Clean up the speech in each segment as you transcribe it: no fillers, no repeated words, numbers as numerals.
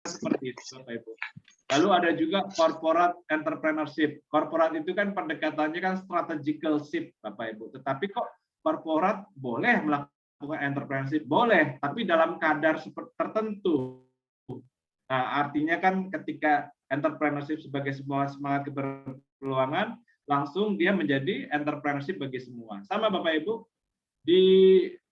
seperti itu, Bapak Ibu. Lalu ada juga corporate entrepreneurship. Corporate itu kan pendekatannya kan strategical shift, Bapak Ibu. Tetapi kok corporate boleh melakukan entrepreneurship? Boleh, tapi dalam kadar tertentu. Nah, artinya kan ketika entrepreneurship sebagai sebuah semangat keberpeluangan, langsung dia menjadi entrepreneurship bagi semua. Sama Bapak Ibu, di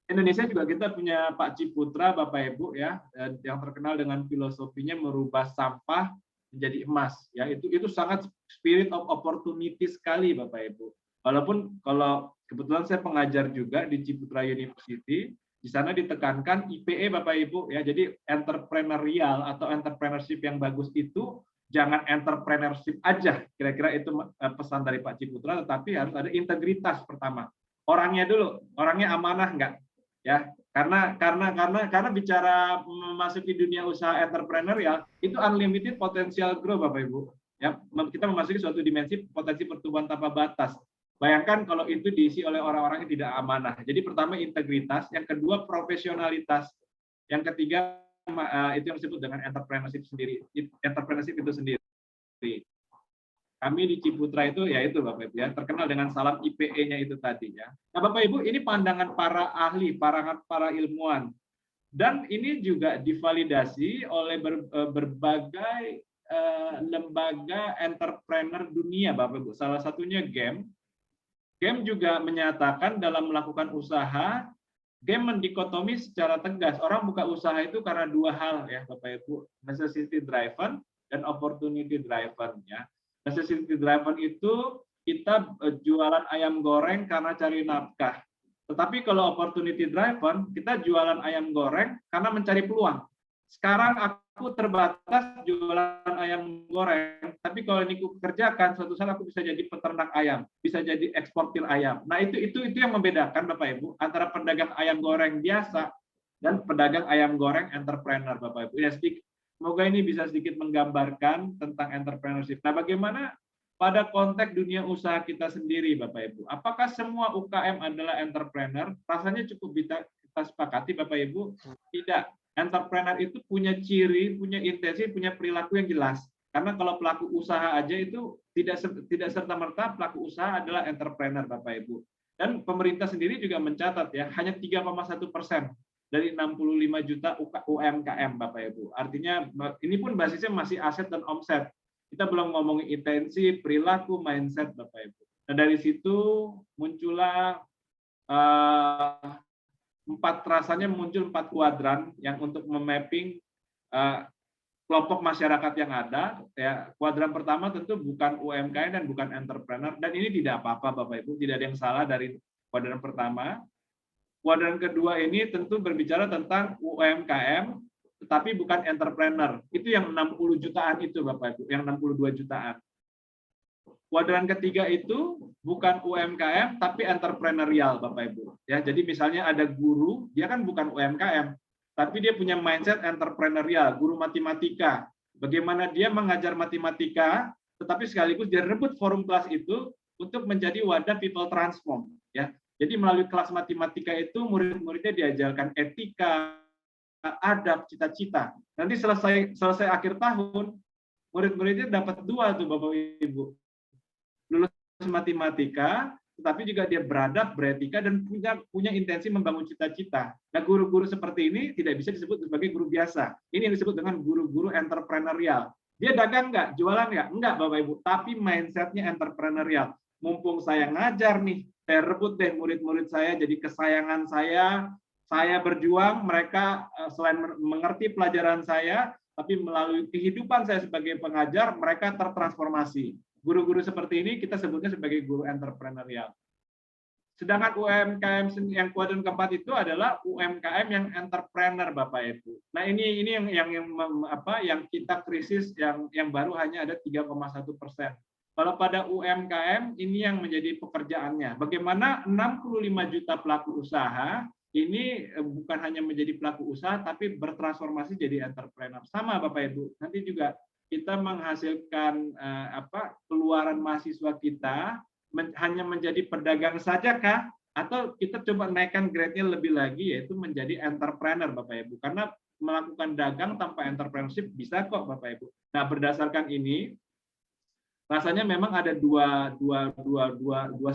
Indonesia juga kita punya Pak Ciputra, Bapak Ibu ya, yang terkenal dengan filosofinya merubah sampah menjadi emas. Ya, itu sangat spirit of opportunity sekali, Bapak Ibu. Walaupun kalau kebetulan saya pengajar juga di Ciputra University, di sana ditekankan IPE, Bapak Ibu ya. Jadi entrepreneurial atau entrepreneurship yang bagus itu jangan entrepreneurship aja. Kira-kira itu pesan dari Pak Ciputra, tetapi harus ada integritas pertama. Orangnya dulu, orangnya amanah enggak? Ya, karena bicara memasuki dunia usaha entrepreneurial itu unlimited potensial growth, Bapak Ibu. Ya, kita memasuki suatu dimensi potensi pertumbuhan tanpa batas. Bayangkan kalau itu diisi oleh orang-orang yang tidak amanah. Jadi pertama integritas, yang kedua profesionalitas, yang ketiga itu yang disebut dengan entrepreneurship sendiri. Entrepreneurship itu sendiri. Kami di Ciputra itu ya itu Bapak Ibu ya, terkenal dengan salam IPE-nya itu tadi ya. Nah Bapak Ibu, ini pandangan para ahli, para ilmuwan. Dan ini juga divalidasi oleh berbagai lembaga entrepreneur dunia Bapak Ibu. Salah satunya GEM. GEM juga menyatakan dalam melakukan usaha, GEM mendikotomi secara tegas. Orang buka usaha itu karena dua hal ya Bapak Ibu, necessity driven dan opportunity driven ya. Necessity driven itu kita jualan ayam goreng karena cari nafkah. Tetapi kalau opportunity driven, kita jualan ayam goreng karena mencari peluang. Sekarang aku terbatas jualan ayam goreng, tapi kalau ini aku kerjakan, suatu saat aku bisa jadi peternak ayam, bisa jadi eksportir ayam. Nah itu yang membedakan Bapak Ibu antara pedagang ayam goreng biasa dan pedagang ayam goreng entrepreneur Bapak Ibu. Ya, semoga ini bisa sedikit menggambarkan tentang entrepreneurship. Nah, bagaimana pada konteks dunia usaha kita sendiri, Bapak Ibu? Apakah semua UKM adalah entrepreneur? Rasanya cukup kita sepakati, Bapak Ibu. Tidak. Entrepreneur itu punya ciri, punya intensi, punya perilaku yang jelas. Karena kalau pelaku usaha aja itu tidak serta-merta pelaku usaha adalah entrepreneur, Bapak Ibu. Dan pemerintah sendiri juga mencatat ya, hanya 3,1% dari 65 juta UMKM, Bapak Ibu. Artinya ini pun basisnya masih aset dan omset. Kita belum ngomongin intensi, perilaku, mindset, Bapak Ibu. Nah dari situ muncullah muncul 4 kuadran yang untuk memapping kelompok masyarakat yang ada. Ya, kuadran pertama tentu bukan UMKM dan bukan entrepreneur, dan ini tidak apa-apa Bapak Ibu, tidak ada yang salah dari kuadran pertama. Kuadran kedua ini tentu berbicara tentang UMKM, tetapi bukan entrepreneur. Itu yang 60 jutaan itu Bapak Ibu, yang 62 jutaan. Kuadran ketiga itu bukan UMKM, tapi entrepreneurial Bapak Ibu. Ya, jadi misalnya ada guru, dia kan bukan UMKM, tapi dia punya mindset entrepreneurial, guru matematika. Bagaimana dia mengajar matematika, tetapi sekaligus dia rebut forum kelas itu untuk menjadi wadah people transform. Ya, jadi melalui kelas matematika itu murid-muridnya diajarkan etika, adab, cita-cita. Nanti selesai akhir tahun, murid-muridnya dapat 2 tuh Bapak Ibu. Lulus matematika, tetapi juga dia beradab, beretika, dan punya intensi membangun cita-cita. Nah, guru-guru seperti ini tidak bisa disebut sebagai guru biasa. Ini yang disebut dengan guru-guru entrepreneurial. Dia dagang nggak? Jualan nggak? Enggak, Bapak Ibu. Tapi mindset-nya entrepreneurial. Mumpung saya ngajar nih, saya rebut deh murid-murid saya jadi kesayangan saya berjuang, mereka selain mengerti pelajaran saya, tapi melalui kehidupan saya sebagai pengajar, mereka tertransformasi. Guru-guru seperti ini kita sebutnya sebagai guru entrepreneurial. Sedangkan UMKM yang kuadran keempat itu adalah UMKM yang entrepreneur Bapak Ibu. Nah ini yang kita krisis yang baru hanya ada 3,1%. Kalau pada UMKM ini yang menjadi pekerjaannya. Bagaimana 65 juta pelaku usaha ini bukan hanya menjadi pelaku usaha tapi bertransformasi jadi entrepreneur. Sama Bapak Ibu. Nanti juga kita menghasilkan keluaran mahasiswa kita hanya menjadi pedagang saja kah? Atau kita coba naikkan grade-nya lebih lagi, yaitu menjadi entrepreneur Bapak Ibu. Karena melakukan dagang tanpa entrepreneurship? Bisa kok Bapak Ibu. Nah, berdasarkan ini rasanya memang ada dua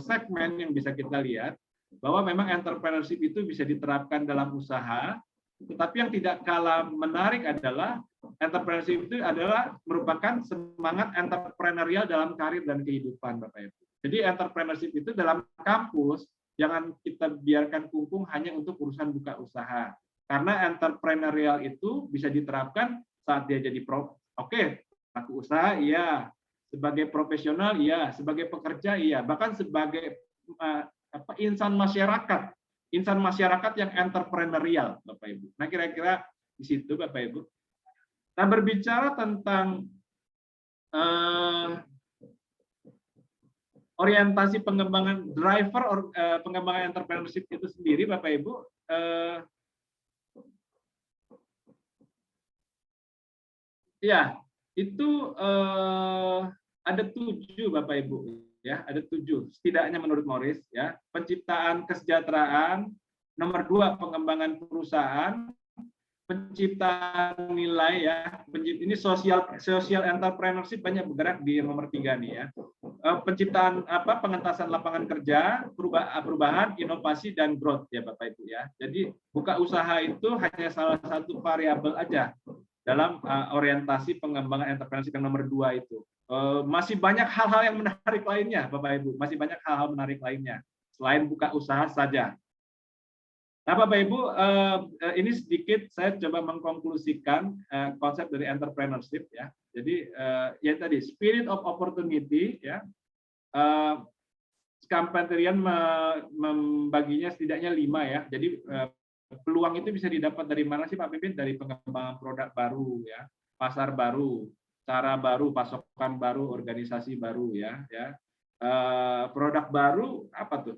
segmen yang bisa kita lihat, bahwa memang entrepreneurship itu bisa diterapkan dalam usaha, tetapi yang tidak kalah menarik adalah entrepreneurship itu adalah merupakan semangat entrepreneurial dalam karir dan kehidupan, Bapak Ibu. Jadi entrepreneurship itu dalam kampus jangan kita biarkan kungkung hanya untuk urusan buka usaha. Karena entrepreneurial itu bisa diterapkan saat dia jadi pelaku usaha, iya, sebagai profesional, iya, sebagai pekerja, iya, bahkan sebagai insan masyarakat yang entrepreneurial, Bapak Ibu. Nah, kira-kira di situ, Bapak Ibu. Nah, berbicara tentang orientasi pengembangan pengembangan entrepreneurship itu sendiri, Bapak Ibu, ya, itu ada 7, Bapak Ibu, ya, ada 7 setidaknya menurut Morris, ya. Penciptaan kesejahteraan, nomor 2 pengembangan perusahaan, penciptaan nilai, ya. Ini social entrepreneurship banyak bergerak di nomor 3 nih, ya. Penciptaan pengentasan lapangan kerja, perubahan, inovasi dan growth, ya Bapak Ibu, ya. Jadi buka usaha itu hanya salah satu variabel aja dalam orientasi pengembangan entrepreneurship yang nomor 2 itu. Masih banyak hal-hal yang menarik lainnya, Bapak Ibu. Masih banyak hal-hal menarik lainnya selain buka usaha saja. Nah, Bapak Ibu, ini sedikit saya coba mengkonklusikan konsep dari entrepreneurship, ya. Jadi ya tadi spirit of opportunity, ya. Skampterian membaginya setidaknya 5, ya. Jadi peluang itu bisa didapat dari mana sih Pak Pimpin? Dari pengembangan produk baru, ya, pasar baru, cara baru, pasokan baru, organisasi baru, ya. Produk baru apa tuh?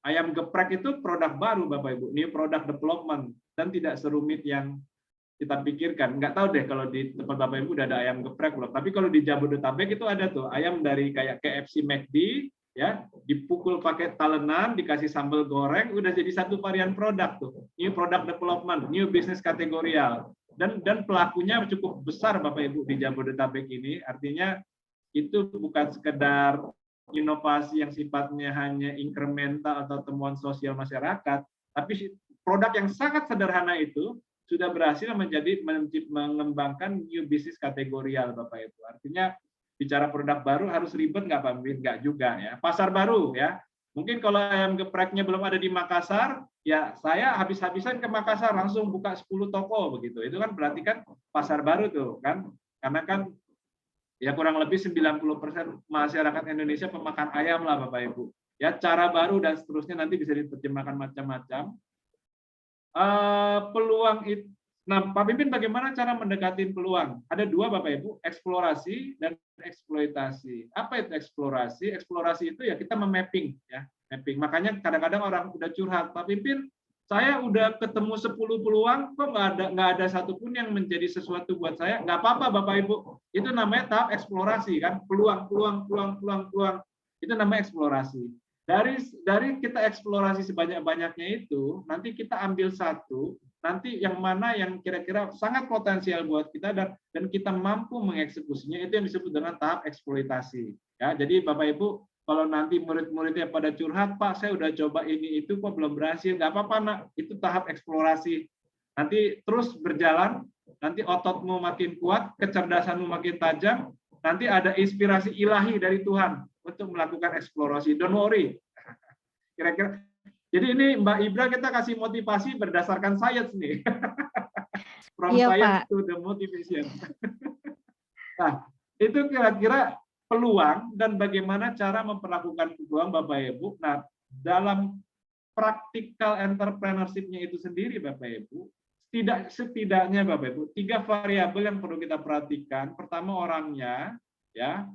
Ayam geprek itu produk baru, Bapak Ibu, new product development, dan tidak serumit yang kita pikirkan. Nggak tahu deh kalau di tempat Bapak Ibu udah ada ayam geprek belum. Tapi kalau di Jabodetabek itu ada tuh ayam dari kayak KFC, McD, ya, dipukul pakai talenan, dikasih sambal goreng, udah jadi satu varian produk tuh. New product development, new business kategorial. Dan pelakunya cukup besar Bapak Ibu di Jabodetabek ini. Artinya itu bukan sekedar inovasi yang sifatnya hanya incremental atau temuan sosial masyarakat, tapi produk yang sangat sederhana itu sudah berhasil mengembangkan new business kategorial, Bapak Ibu. Artinya bicara produk baru harus ribet nggak Pak Mimpin? Nggak juga, ya. Pasar baru, ya. Mungkin kalau ayam gepreknya belum ada di Makassar, ya saya habis-habisan ke Makassar langsung buka 10 toko begitu. Itu kan berarti kan pasar baru tuh, kan? Karena kan ya kurang lebih 90% masyarakat Indonesia pemakan ayam lah Bapak Ibu. Ya, cara baru dan seterusnya nanti bisa diterjemahkan macam-macam. Peluang itu, nah Pak Pimpin bagaimana cara mendekati peluang? Ada 2 Bapak Ibu, eksplorasi dan eksploitasi. Apa itu eksplorasi? Eksplorasi itu ya kita memapping, ya, mapping. Makanya kadang-kadang orang udah curhat, Pak Pimpin, saya udah ketemu 10 peluang, kok nggak ada satupun yang menjadi sesuatu buat saya. Nggak apa-apa Bapak Ibu, itu namanya tahap eksplorasi, kan? Peluang. Itu namanya eksplorasi. Dari kita eksplorasi sebanyak-banyaknya itu, nanti kita ambil satu, nanti yang mana yang kira-kira sangat potensial buat kita dan kita mampu mengeksekusinya, itu yang disebut dengan tahap eksploitasi. Ya, jadi Bapak Ibu, kalau nanti murid-muridnya pada curhat, Pak, saya udah coba ini itu kok belum berhasil, nggak apa-apa nak, itu tahap eksplorasi. Nanti terus berjalan, nanti ototmu makin kuat, kecerdasanmu makin tajam, nanti ada inspirasi ilahi dari Tuhan untuk melakukan eksplorasi. Don't worry. Kira-kira. Jadi ini Mbak Ibra kita kasih motivasi berdasarkan science nih. From science to the motivation. Nah, itu kira-kira peluang dan bagaimana cara memperlakukan peluang Bapak Ibu. Nah, dalam praktikal entrepreneurship-nya itu sendiri Bapak Ibu, setidaknya Bapak Ibu, 3 variabel yang perlu kita perhatikan. Pertama orangnya, ya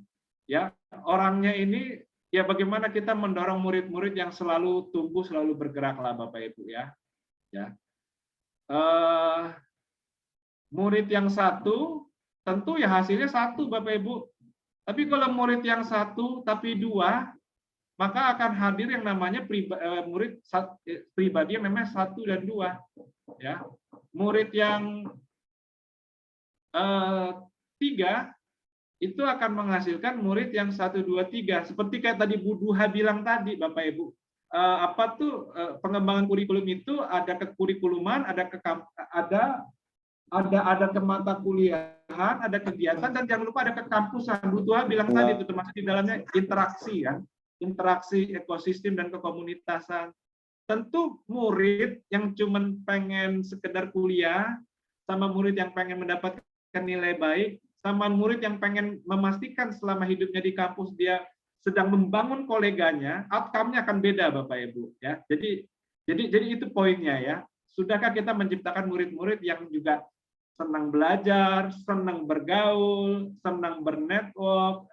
orangnya ini ya bagaimana kita mendorong murid-murid yang selalu tumbuh, selalu bergeraklah Bapak Ibu, ya. Murid yang satu tentu ya hasilnya satu Bapak Ibu. Tapi kalau murid yang satu tapi 2, maka akan hadir yang namanya murid pribadi yang memang 1 dan 2, ya. murid yang 3 itu akan menghasilkan murid yang 1, 2, 3. Seperti kayak tadi Bu Duha bilang tadi, Bapak Ibu. Pengembangan kurikulum itu ada kekurikuluman, ada ke mata kuliahan, ada kegiatan, dan jangan lupa ada ke kampusan. Bu Duha bilang tadi itu termasuk di dalamnya interaksi kan, interaksi ekosistem dan kekomunitasan. Tentu murid yang cuma pengen sekedar kuliah, sama murid yang pengen mendapatkan nilai baik, sama murid yang pengen memastikan selama hidupnya di kampus dia sedang membangun koleganya, outcome-nya akan beda, Bapak Ibu. Ya, jadi itu poinnya ya. Sudahkah kita menciptakan murid-murid yang juga senang belajar, senang bergaul, senang bernetwork,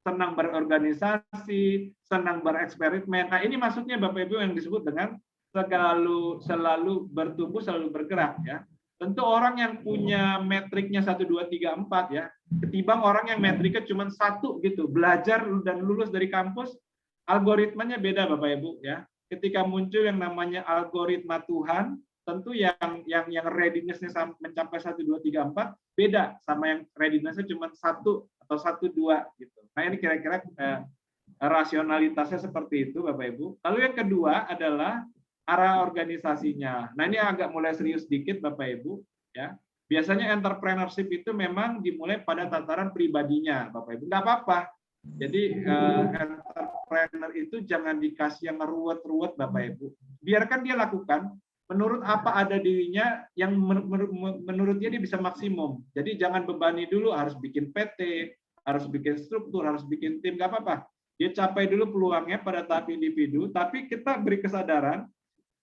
senang berorganisasi, senang bereksperimen. Nah, ini maksudnya Bapak Ibu yang disebut dengan selalu bertumbuh, selalu bergerak ya. Tentu orang yang punya metriknya 1, 2, 3, 4 ya, ketimbang orang yang metriknya cuma 1 gitu, belajar dan lulus dari kampus, algoritmanya beda Bapak Ibu ya. Ketika muncul yang namanya algoritma Tuhan, tentu yang readiness-nya mencapai 1, 2, 3, 4 beda sama yang readiness-nya cuma 1 atau 1, 2 gitu. Nah, ini kira-kira rasionalitasnya seperti itu Bapak Ibu. Lalu yang kedua adalah arah organisasinya. Nah, ini agak mulai serius dikit Bapak Ibu ya. Biasanya entrepreneurship itu memang dimulai pada tataran pribadinya Bapak Ibu. Nggak apa-apa. Jadi entrepreneur itu jangan dikasih yang ruwet-ruwet Bapak Ibu. Biarkan dia lakukan menurut apa ada dirinya yang menurut dia bisa maksimum. Jadi jangan bebani dulu harus bikin PT, harus bikin struktur, harus bikin tim, nggak apa-apa. Dia capai dulu peluangnya pada tahap individu, tapi kita beri kesadaran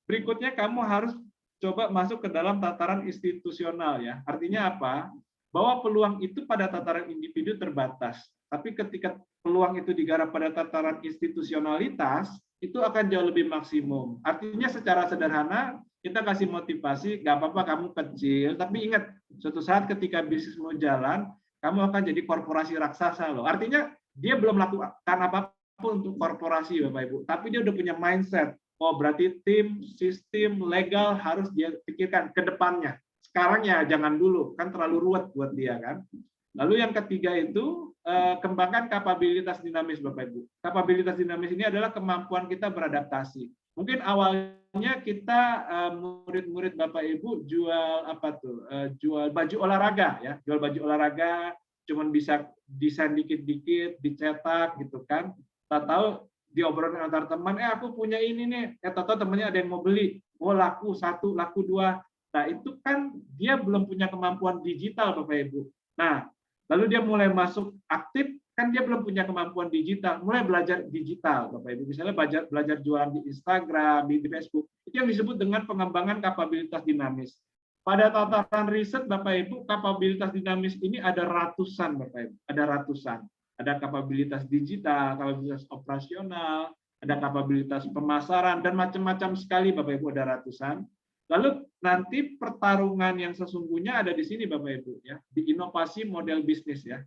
berikutnya kamu harus coba masuk ke dalam tataran institusional ya. Artinya apa? Bahwa peluang itu pada tataran individu terbatas. Tapi ketika peluang itu digarap pada tataran institusionalitas, itu akan jauh lebih maksimum. Artinya secara sederhana, kita kasih motivasi, nggak apa-apa kamu kecil, tapi ingat, suatu saat ketika bisnis mau jalan, kamu akan jadi korporasi raksasa loh. Artinya dia belum melakukan apapun untuk korporasi Bapak Ibu, tapi dia udah punya mindset. Oh, berarti tim, sistem, legal harus dia pikirkan ke depannya. Sekarang ya jangan dulu, kan terlalu ruwet buat dia kan. Lalu yang ketiga itu kembangkan kapabilitas dinamis Bapak Ibu. Kapabilitas dinamis ini adalah kemampuan kita beradaptasi. Mungkin awalnya kita murid-murid Bapak Ibu jual apa tuh? Jual baju olahraga ya, jual baju olahraga, cuman bisa desain dikit-dikit, dicetak gitu kan. Tak tahu diobrolin antar teman, aku punya ini nih, tahu temannya ada yang mau beli, oh laku 1, laku 2. Nah itu kan dia belum punya kemampuan digital Bapak Ibu. Nah lalu dia mulai masuk aktif, kan dia belum punya kemampuan digital, mulai belajar digital Bapak Ibu. Misalnya belajar jualan di Instagram, di Facebook, itu yang disebut dengan pengembangan kapabilitas dinamis. Pada tataran riset Bapak Ibu, kapabilitas dinamis ini ada ratusan Bapak Ibu, ada ratusan. Ada kapabilitas digital, kapabilitas operasional, ada kapabilitas pemasaran, dan macam-macam sekali Bapak Ibu, ada ratusan. Lalu nanti pertarungan yang sesungguhnya ada di sini Bapak Ibu ya, di inovasi model bisnis ya.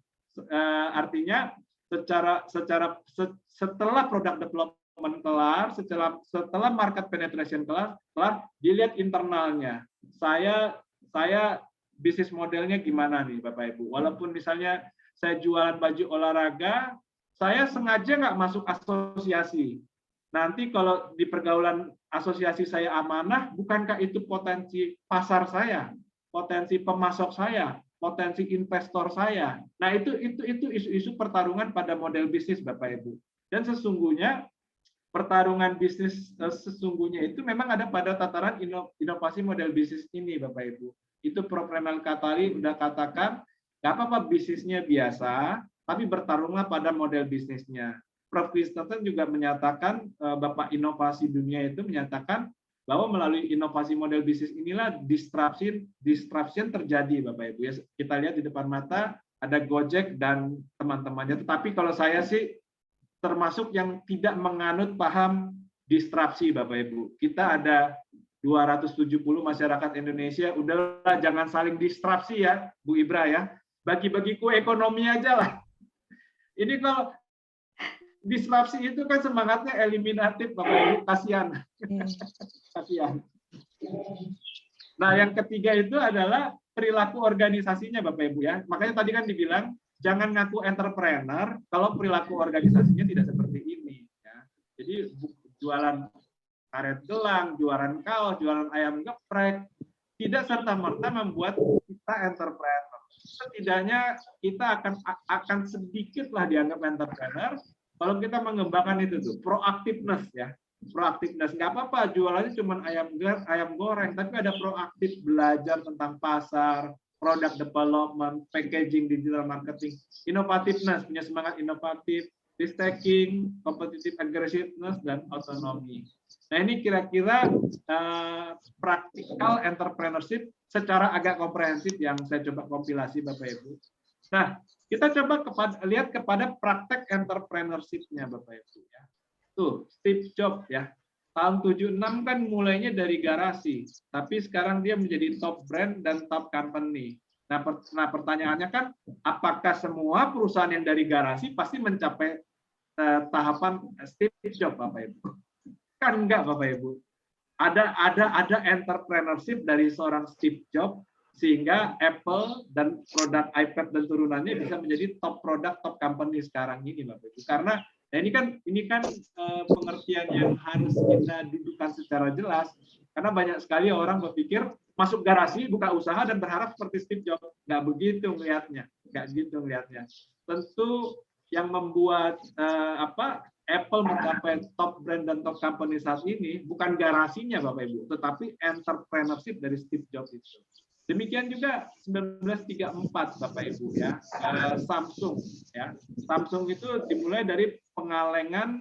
Artinya setelah produk development kelar, setelah market penetration kelar, dilihat internalnya. Saya bisnis modelnya gimana nih Bapak Ibu? Walaupun misalnya saya jualan baju olahraga, saya sengaja nggak masuk asosiasi. Nanti kalau di pergaulan asosiasi saya amanah, bukankah itu potensi pasar saya, potensi pemasok saya, potensi investor saya. Nah itu isu-isu pertarungan pada model bisnis Bapak Ibu. Dan sesungguhnya pertarungan bisnis sesungguhnya itu memang ada pada tataran inovasi model bisnis ini Bapak Ibu. Itu Prof. Renal Katali udah katakan, nggak apa-apa bisnisnya biasa, tapi bertarunglah pada model bisnisnya. Prof. Christensen juga menyatakan, Bapak Inovasi Dunia itu menyatakan bahwa melalui inovasi model bisnis inilah disruption terjadi, Bapak Ibu. Ya, kita lihat di depan mata ada Gojek dan teman-temannya. Tetapi kalau saya sih termasuk yang tidak menganut paham disrupsi, Bapak Ibu. Kita ada 270 masyarakat Indonesia, udahlah jangan saling disrupsi ya, Bu Ibra ya. Bagi-bagi kue ekonomi aja lah. Ini kalau disrupsi itu kan semangatnya eliminatif, Bapak Ibu, kasihan. Kasihan. Nah, yang ketiga itu adalah perilaku organisasinya, Bapak Ibu ya. Makanya tadi kan dibilang jangan ngaku entrepreneur kalau perilaku organisasinya tidak seperti ini. Ya. Jadi jualan karet gelang, jualan kaos, jualan ayam geprek, tidak serta-merta membuat kita entrepreneur. Setidaknya kita akan sedikitlah dianggap entrepreneur kalau kita mengembangkan itu tuh proaktifness ya. Proaktifness nggak apa-apa jualannya cuma ayam goreng, tapi ada proaktif belajar tentang pasar, product development, packaging, digital marketing, innovativeness, punya semangat inovatif, risk taking, competitive aggressiveness, dan autonomy. Nah ini kira-kira praktikal entrepreneurship secara agak komprehensif yang saya coba kompilasi Bapak Ibu. Nah kita coba lihat kepada praktek entrepreneurship-nya Bapak Ibu ya. Tuh, Steve Jobs ya. Tahun 76 kan mulainya dari garasi, tapi sekarang dia menjadi top brand dan top company. Nah, pertanyaannya kan, apakah semua perusahaan yang dari garasi pasti mencapai tahapan Steve Jobs, Bapak Ibu? Kan enggak, Bapak Ibu. Ada entrepreneurship dari seorang Steve Jobs sehingga Apple dan produk iPad dan turunannya bisa menjadi top produk, top company sekarang ini, Bapak Ibu. Karena nah ini kan pengertian yang harus kita dudukkan secara jelas, karena banyak sekali orang berpikir masuk garasi, buka usaha dan berharap seperti Steve Jobs. Nggak begitu melihatnya, nggak gitu melihatnya. Tentu yang membuat Apple mencapai top brand dan top company saat ini bukan garasinya Bapak Ibu, tetapi entrepreneurship dari Steve Jobs itu. Demikian juga 1934 Bapak Ibu ya, Samsung ya. Samsung itu dimulai dari pengalengan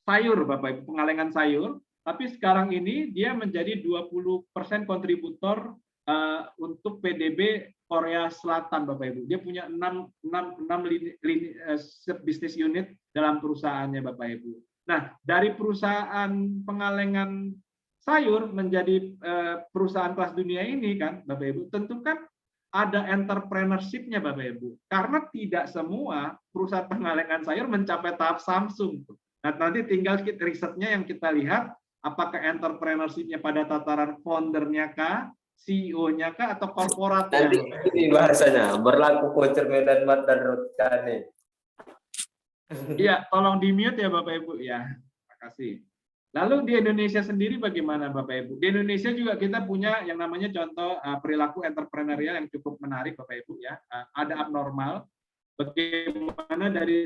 sayur Bapak Ibu, pengalengan sayur, tapi sekarang ini dia menjadi 20% kontributor untuk PDB Korea Selatan Bapak Ibu. Dia punya 6 bisnis unit dalam perusahaannya Bapak Ibu. Nah, dari perusahaan pengalengan sayur menjadi perusahaan kelas dunia ini kan, Bapak Ibu, tentu kan ada entrepreneurship-nya Bapak Ibu. Karena tidak semua perusahaan pengalengan sayur mencapai tahap Samsung. Nah, nanti tinggal risetnya yang kita lihat, apakah entrepreneurship-nya pada tataran founder-nya kah, CEO-nya kah, atau korporatnya? Nanti ini bahasanya, berlaku voucher Medan dan Rutane. Iya, tolong di-mute ya Bapak Ibu ya. Terima kasih. Lalu di Indonesia sendiri bagaimana Bapak Ibu? Di Indonesia juga kita punya yang namanya contoh perilaku entrepreneurial yang cukup menarik Bapak Ibu ya. Ada abnormal. Bagaimana dari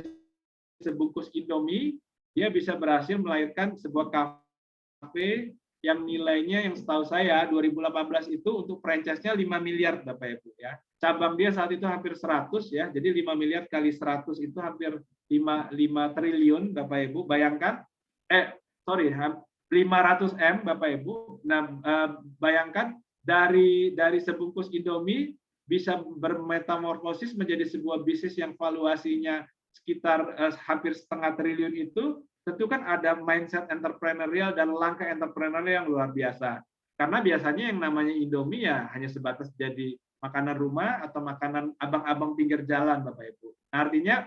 sebungkus Indomie dia bisa berhasil melahirkan sebuah kafe yang nilainya yang setahu saya 2018 itu untuk franchise-nya 5 miliar Bapak Ibu ya. Cabang dia saat itu hampir 100 ya. Jadi 5 miliar kali 100 itu hampir 5 triliun Bapak Ibu. Bayangkan 500 M Bapak Ibu. Nah, bayangkan dari sebungkus Indomie bisa bermetamorfosis menjadi sebuah bisnis yang valuasinya sekitar hampir setengah triliun itu. Tentu kan ada mindset entrepreneurial dan langkah entrepreneurial yang luar biasa. Karena biasanya yang namanya Indomie ya hanya sebatas jadi makanan rumah atau makanan abang-abang pinggir jalan, Bapak Ibu. Nah, artinya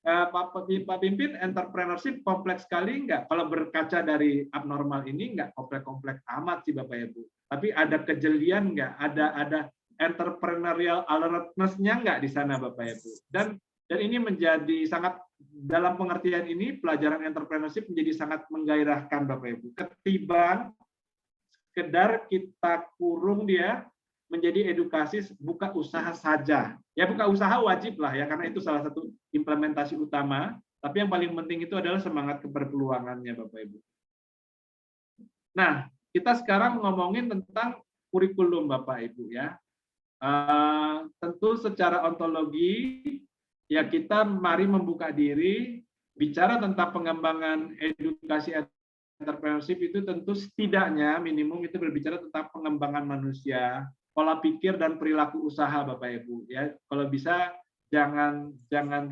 Pak Pimpin, entrepreneurship kompleks sekali enggak? Kalau berkaca dari abnormal ini enggak kompleks-kompleks amat sih Bapak Ibu. Tapi ada kejelian enggak? Ada entrepreneurial alertness-nya enggak di sana Bapak Ibu? Dan ini menjadi sangat, dalam pengertian ini pelajaran entrepreneurship menjadi sangat menggairahkan Bapak Ibu. Ketimbang sekedar kita kurung dia menjadi edukasi buka usaha saja. Ya buka usaha wajib lah ya, karena itu salah satu implementasi utama. Tapi yang paling penting itu adalah semangat keberpeluangannya Bapak Ibu. Nah, kita sekarang ngomongin tentang kurikulum Bapak Ibu ya. Tentu secara ontologi ya kita mari membuka diri, bicara tentang pengembangan edukasi entrepreneurship itu tentu setidaknya minimum itu berbicara tentang pengembangan manusia, pola pikir dan perilaku usaha Bapak Ibu ya. Kalau bisa jangan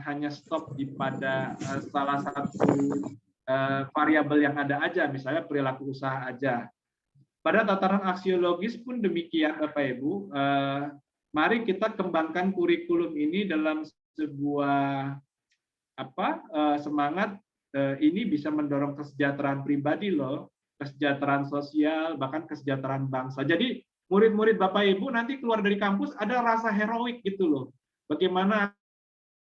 hanya stop pada salah satu variabel yang ada aja, misalnya perilaku usaha aja. Pada tataran aksiologis pun demikian Bapak Ibu. Mari kita kembangkan kurikulum ini dalam sebuah semangat ini bisa mendorong kesejahteraan pribadi loh, kesejahteraan sosial, bahkan kesejahteraan bangsa. Jadi murid-murid Bapak Ibu nanti keluar dari kampus ada rasa heroik gitu loh. Bagaimana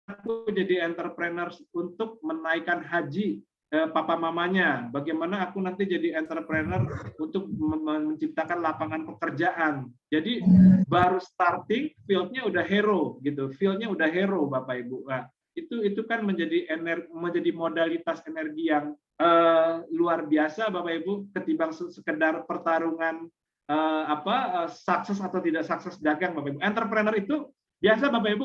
aku jadi entrepreneur untuk menaikkan haji papa mamanya, bagaimana aku nanti jadi entrepreneur untuk menciptakan lapangan pekerjaan. Jadi baru starting, fieldnya udah hero gitu, fieldnya udah hero Bapak Ibu. Nah, itu kan menjadi modalitas energi yang luar biasa Bapak Ibu, ketimbang sekedar pertarungan sukses atau tidak sukses dagang Bapak Ibu. Entrepreneur itu biasa Bapak Ibu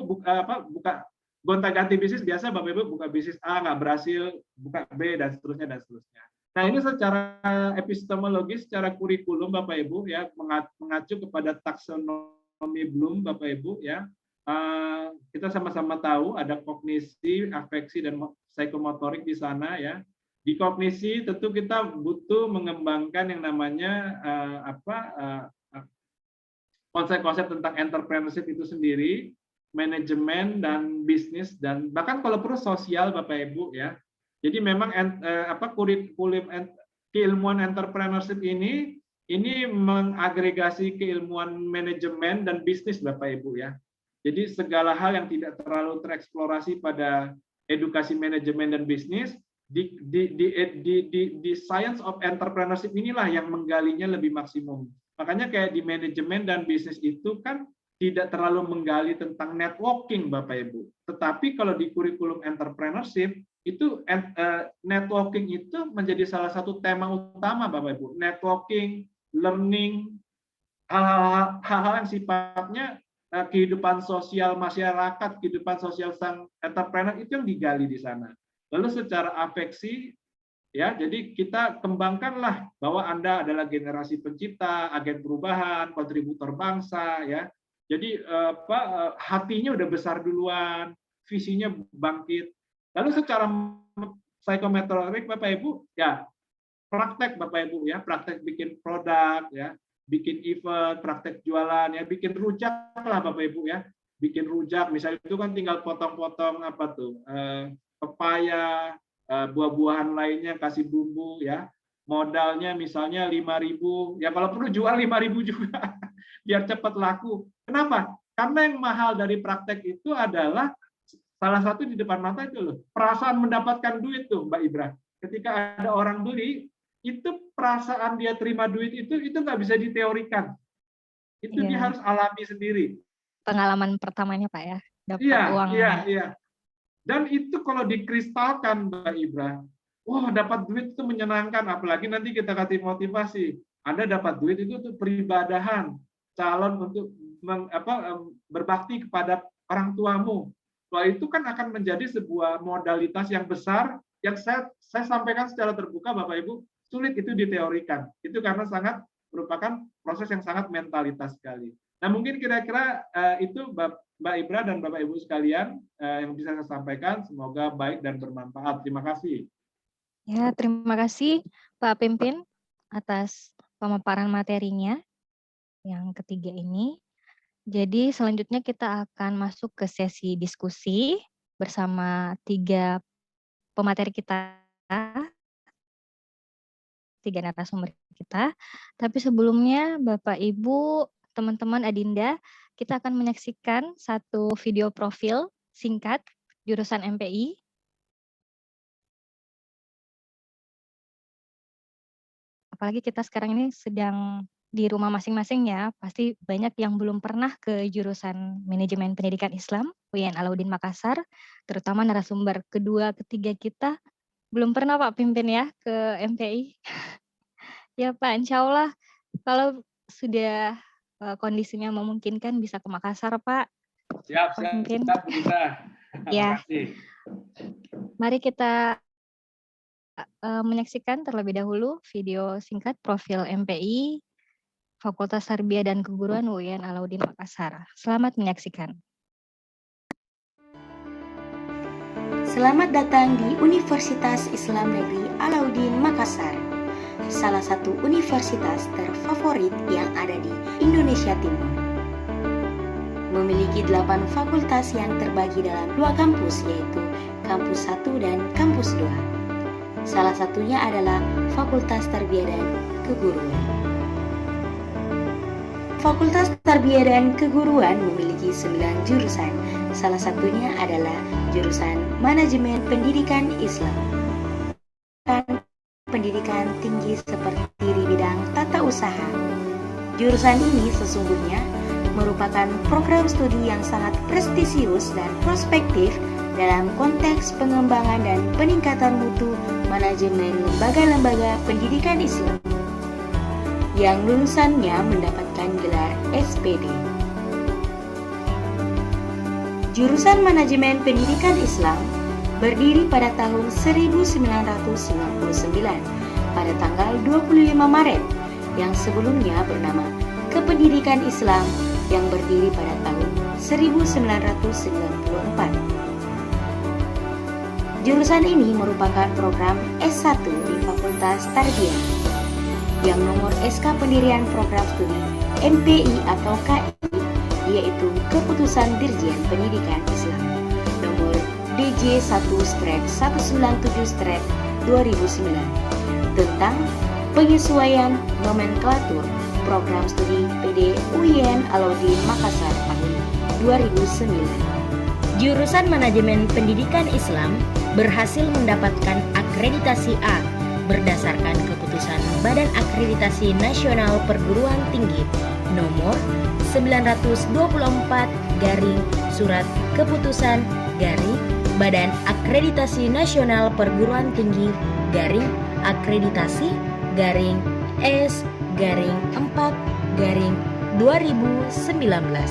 buka gonta-ganti bisnis, biasa Bapak Ibu buka bisnis A nggak berhasil, buka B dan seterusnya dan seterusnya. Nah ini secara epistemologis, secara kurikulum Bapak Ibu ya mengacu kepada taksonomi Bloom Bapak Ibu ya. Kita sama-sama tahu ada kognisi, afeksi dan psikomotorik di sana ya. Di kognisi tentu kita butuh mengembangkan yang namanya konsep-konsep tentang entrepreneurship itu sendiri, manajemen dan bisnis dan bahkan kalau perlu sosial Bapak Ibu ya. Jadi memang kurikulum keilmuan entrepreneurship ini mengagregasi keilmuan manajemen dan bisnis Bapak Ibu ya. Jadi segala hal yang tidak terlalu tereksplorasi pada edukasi manajemen dan bisnis di science of entrepreneurship inilah yang menggalinya lebih maksimum. Makanya kayak di manajemen dan bisnis itu kan tidak terlalu menggali tentang networking Bapak Ibu. Tetapi kalau di kurikulum entrepreneurship itu networking itu menjadi salah satu tema utama Bapak Ibu. Networking, learning, hal-hal yang sifatnya kehidupan sosial masyarakat, kehidupan sosial sang entrepreneur itu yang digali di sana. Lalu secara afeksi ya, jadi kita kembangkanlah bahwa Anda adalah generasi pencipta, agen perubahan, kontributor bangsa ya. Jadi hatinya udah besar duluan, visinya bangkit. Lalu secara psikomotorik Bapak Ibu ya praktek Bapak Ibu ya, praktek bikin produk ya, bikin event, praktek jualan ya, bikin rujak lah Bapak Ibu ya, bikin rujak misalnya itu kan tinggal potong-potong pepaya, buah-buahan lainnya kasih bumbu ya. Modalnya misalnya 5.000, ya kalau perlu jual 5.000 juga biar cepat laku. Kenapa? Karena yang mahal dari praktek itu adalah salah satu di depan mata itu loh, perasaan mendapatkan duit tuh Mbak Ibra. Ketika ada orang beli, itu perasaan dia terima duit itu nggak bisa diteorikan. Itu dia harus alami sendiri. Pengalaman pertamanya Pak ya, dapat uang. Iya. Dan itu kalau dikristalkan Mbak Ibra, wah dapat duit itu menyenangkan, apalagi nanti kita kasih motivasi. Anda dapat duit itu untuk peribadahan, calon untuk berbakti kepada orang tuamu. Wah itu kan akan menjadi sebuah modalitas yang besar yang saya sampaikan secara terbuka Bapak Ibu, sulit itu diteorikan. Itu karena sangat merupakan proses yang sangat mentalitas sekali. Nah mungkin kira-kira itu Mbak Ibra dan Bapak Ibu sekalian yang bisa saya sampaikan, semoga baik dan bermanfaat. Terima kasih. Ya, terima kasih Pak Pimpin atas pemaparan materinya yang ketiga ini. Jadi selanjutnya kita akan masuk ke sesi diskusi bersama 3 pemateri kita, 3 narasumber kita. Tapi sebelumnya Bapak Ibu, teman-teman Adinda, kita akan menyaksikan satu video profil singkat jurusan MPI. Apalagi kita sekarang ini sedang di rumah masing-masing ya, pasti banyak yang belum pernah ke jurusan Manajemen Pendidikan Islam UIN Alauddin Makassar, terutama narasumber kedua, ketiga kita belum pernah Pak Pimpin ya ke MPI. Ya Pak, insya Allah kalau sudah kondisinya memungkinkan bisa ke Makassar Pak. Siap, bisa. Ya. Mari kita menyaksikan terlebih dahulu video singkat profil MPI Fakultas Tarbiyah dan Keguruan UIN Alauddin Makassar. Selamat menyaksikan. Selamat datang di Universitas Islam Negeri Alauddin Makassar, salah satu universitas terfavorit yang ada di Indonesia Timur. Memiliki 8 fakultas yang terbagi dalam 2 kampus, yaitu Kampus 1 dan Kampus 2. Salah satunya adalah Fakultas Tarbiyah dan Keguruan. Fakultas Tarbiyah dan Keguruan memiliki 9 jurusan. Salah satunya adalah jurusan Manajemen Pendidikan Islam. Pendidikan tinggi seperti di bidang tata usaha. Jurusan ini sesungguhnya merupakan program studi yang sangat prestisius dan prospektif dalam konteks pengembangan dan peningkatan mutu manajemen lembaga-lembaga pendidikan Islam yang lulusannya mendapatkan gelar SPD. Jurusan Manajemen Pendidikan Islam berdiri pada tahun 1999 pada tanggal 25 Maret yang sebelumnya bernama Kependidikan Islam yang berdiri pada tahun 1994. Jurusan ini merupakan program S1 di Fakultas Tarbiyah yang nomor SK pendirian program studi MPI atau KI yaitu Keputusan Dirjen Pendidikan Islam nomor DJ 1/197/2009 tentang penyesuaian nomenklatur program studi PD UIN Alauddin Makassar tahun 2009. Jurusan Manajemen Pendidikan Islam berhasil mendapatkan akreditasi A berdasarkan keputusan Badan Akreditasi Nasional Perguruan Tinggi nomor 924 Surat Keputusan Badan Akreditasi Nasional Perguruan Tinggi Akreditasi S/4/2019.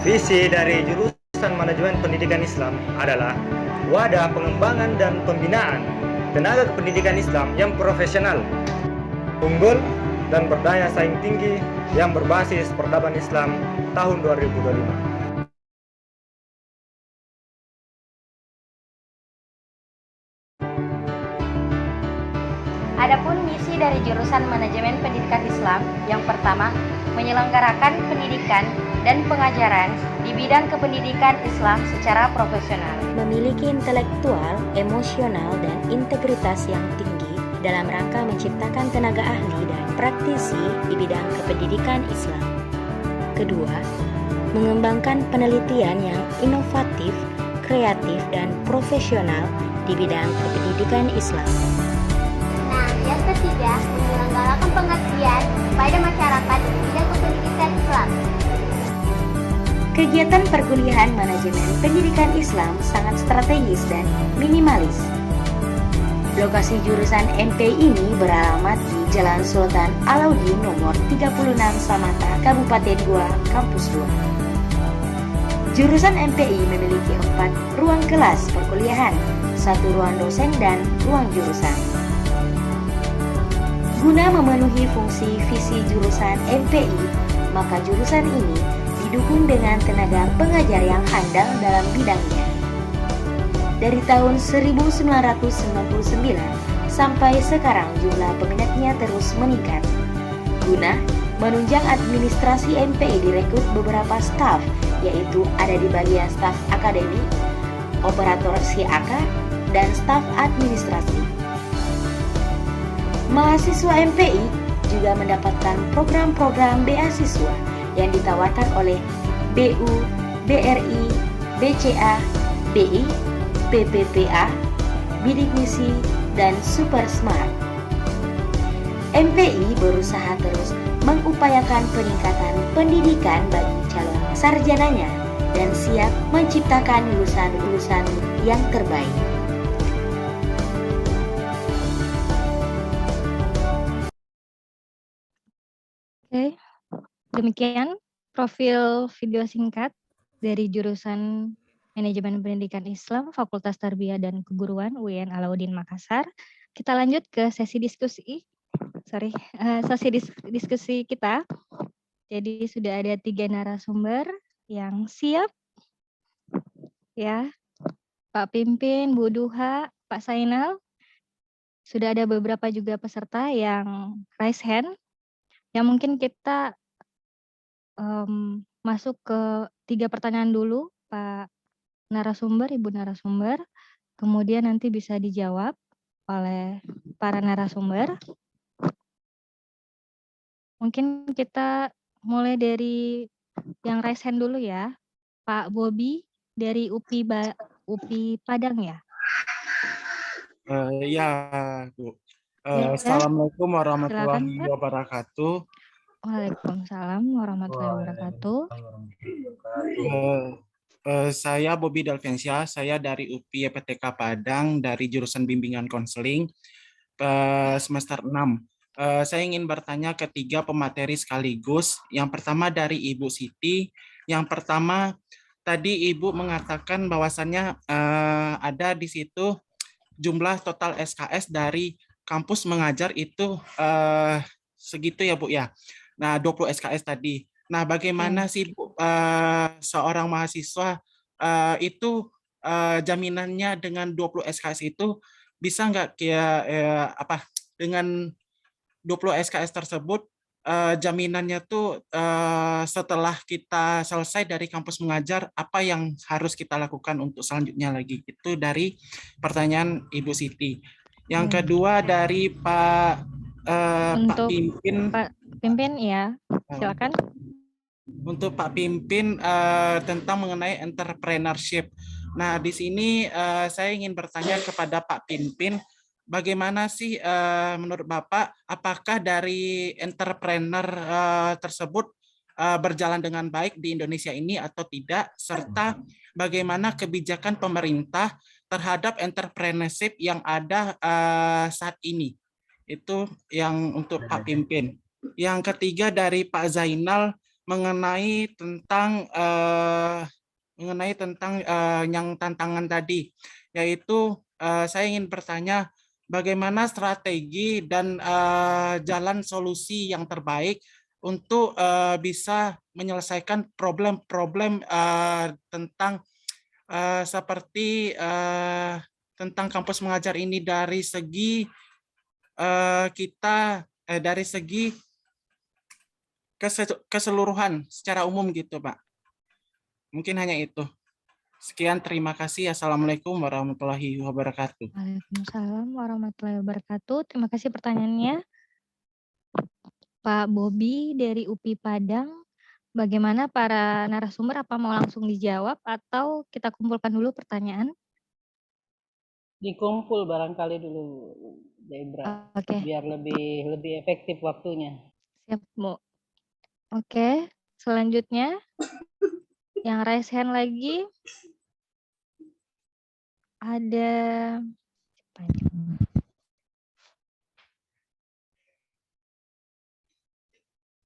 Visi dari jurusan Manajemen Pendidikan Islam adalah wadah pengembangan dan pembinaan tenaga kependidikan Islam yang profesional, unggul, dan berdaya saing tinggi yang berbasis peradaban Islam tahun 2025. Adapun misi dari jurusan Manajemen Pendidikan Islam yang pertama, menyelenggarakan pendidikan dan pengajaran di bidang kependidikan Islam secara profesional. Memiliki intelektual, emosional, dan integritas yang tinggi dalam rangka menciptakan tenaga ahli dan praktisi di bidang kependidikan Islam. Kedua, mengembangkan penelitian yang inovatif, kreatif, dan profesional di bidang kependidikan Islam. Nah, yang ketiga, menyelenggarakan pengabdian pada masyarakat di bidang kependidikan Islam. Kegiatan perkuliahan manajemen pendidikan Islam sangat strategis dan minimalis. Lokasi jurusan MP ini beralamat di Jalan Sultan Alauddin nomor 36 Samata, Kabupaten Goa, Kampus 2. Jurusan MPI memiliki 4 ruang kelas perkuliahan, 1 ruang dosen dan ruang jurusan. Guna memenuhi fungsi visi jurusan MPI, maka jurusan ini didukung dengan tenaga pengajar yang handal dalam bidangnya. Dari tahun 1999 sampai sekarang jumlah peminatnya terus meningkat. Guna menunjang administrasi MPI direkrut beberapa staf, yaitu ada di bagian staf akademik, operator CAK, dan staf administrasi. Mahasiswa MPI juga mendapatkan program-program beasiswa yang ditawarkan oleh BU, BRI, BCA, BI, PPPA, Bidik Misi, dan Super Smart. MPI berusaha terus mengupayakan peningkatan pendidikan bagi calon sarjananya dan siap menciptakan lulusan-lulusan yang terbaik. Oke, demikian profil video singkat dari jurusan Manajemen Pendidikan Islam Fakultas Tarbiyah dan Keguruan UIN Alauddin Makassar. Kita lanjut ke sesi diskusi. Diskusi kita. Jadi sudah ada 3 narasumber yang siap, ya, Pak Pimpin, Bu Duha, Pak Sainal. Sudah ada beberapa juga peserta yang raise hand. Ya mungkin kita masuk ke 3 pertanyaan dulu, Pak narasumber, Ibu narasumber. kemudian nanti bisa dijawab oleh para narasumber. Mungkin kita mulai dari yang raise hand dulu ya. Pak Bobi dari UPI Padang ya? Ya, Bu. Ya, Assalamualaikum warahmatullahi silakan, Pak. wabarakatuh. Waalaikumsalam warahmatullahi wabarakatuh. Saya Bobi Dalvensia, saya dari UPI PTK Padang dari jurusan bimbingan konseling semester 6. Saya ingin bertanya ke 3 pemateri sekaligus. Yang pertama dari Ibu Siti. Yang pertama tadi Ibu mengatakan bahwasannya ada di situ jumlah total SKS dari kampus mengajar itu segitu ya Bu ya. Nah 20 SKS tadi. Nah bagaimana sih Bu seorang mahasiswa itu jaminannya dengan 20 SKS itu bisa nggak kayak dengan 20 SKS tersebut jaminannya tuh setelah kita selesai dari kampus mengajar apa yang harus kita lakukan untuk selanjutnya lagi. Itu dari pertanyaan Ibu Siti. Yang kedua dari Pak Pimpin. Pak Pimpin ya, silakan. Untuk Pak Pimpin tentang mengenai entrepreneurship. Nah, di sini saya ingin bertanya kepada Pak Pimpin, bagaimana sih menurut Bapak, apakah dari entrepreneur tersebut berjalan dengan baik di Indonesia ini atau tidak, serta bagaimana kebijakan pemerintah terhadap entrepreneurship yang ada saat ini. Itu yang untuk Pak Pimpin. Yang ketiga dari Pak Zainal mengenai tentang yang tantangan tadi, yaitu saya ingin bertanya bagaimana strategi dan jalan solusi yang terbaik untuk bisa menyelesaikan problem-problem tentang seperti tentang kampus mengajar ini dari segi dari segi keseluruhan secara umum gitu Pak. Mungkin hanya itu. Sekian, terima kasih. Assalamualaikum warahmatullahi wabarakatuh. Waalaikumsalam warahmatullahi wabarakatuh. Terima kasih pertanyaannya. Pak Bobi dari UPI Padang, bagaimana para narasumber, apa mau langsung dijawab atau kita kumpulkan dulu pertanyaan? Dikumpul barangkali dulu, Debra, biar lebih efektif waktunya. Siap, Bu. Oke, selanjutnya yang raise hand lagi ada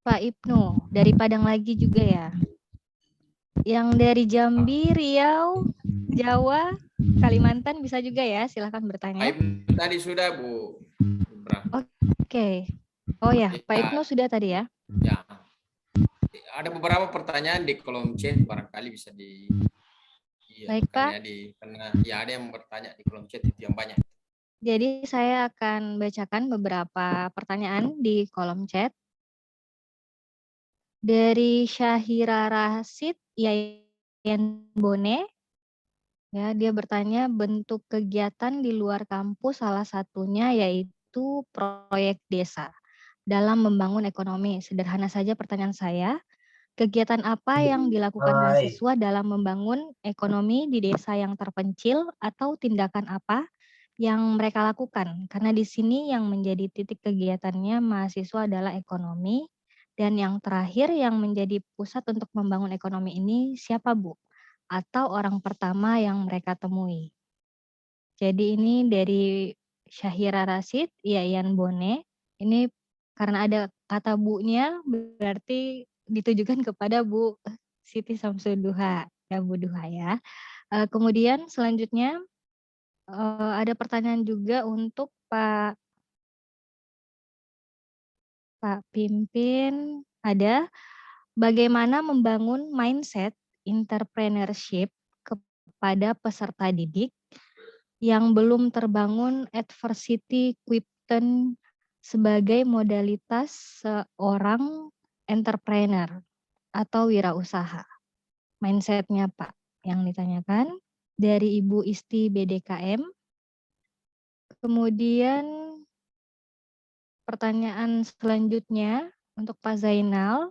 Pak Ibnu dari Padang lagi juga ya. Yang dari Jambi, Riau, Jawa, Kalimantan bisa juga ya, silahkan bertanya. Tadi sudah Bu. Oke. Oh ya, Pak Ibnu sudah tadi ya. Ya. Ada beberapa pertanyaan di kolom chat, barangkali bisa di. Baik Pak. Karena ya ada yang bertanya di kolom chat itu yang banyak. Jadi saya akan bacakan beberapa pertanyaan di kolom chat. Dari Syahira Rasid Yayan Bone, ya dia bertanya bentuk kegiatan di luar kampus salah satunya yaitu proyek desa dalam membangun ekonomi. Sederhana saja pertanyaan saya, kegiatan apa yang dilakukan mahasiswa dalam membangun ekonomi di desa yang terpencil atau tindakan apa yang mereka lakukan? Karena di sini yang menjadi titik kegiatannya mahasiswa adalah ekonomi. Dan yang terakhir yang menjadi pusat untuk membangun ekonomi ini siapa Bu? Atau orang pertama yang mereka temui? Jadi ini dari Syahira Rasid, Yayan Bone. Ini karena ada kata Bu-nya berarti ditujukan kepada Bu Siti Samsuduha, ya Bu Duha ya. Kemudian selanjutnya ada pertanyaan juga untuk Pak Pimpin, ada bagaimana membangun mindset entrepreneurship kepada peserta didik yang belum terbangun adversity quotient sebagai modalitas seorang entrepreneur atau wirausaha. Mindsetnya Pak yang ditanyakan. dari Ibu Isti BDKM. Kemudian pertanyaan selanjutnya untuk Pak Zainal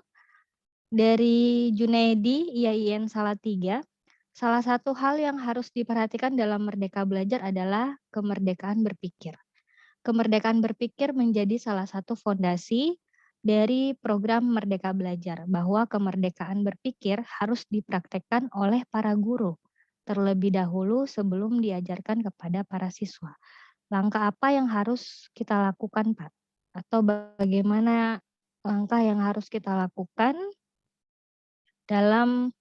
dari Junaidi IAIN Salatiga. Salah satu hal yang harus diperhatikan dalam Merdeka Belajar adalah kemerdekaan berpikir. Kemerdekaan berpikir menjadi salah satu fondasi dari program Merdeka Belajar, bahwa kemerdekaan berpikir harus dipraktekkan oleh para guru terlebih dahulu sebelum diajarkan kepada para siswa. Langkah apa yang harus kita lakukan, Pak? Atau bagaimana langkah yang harus kita lakukan dalam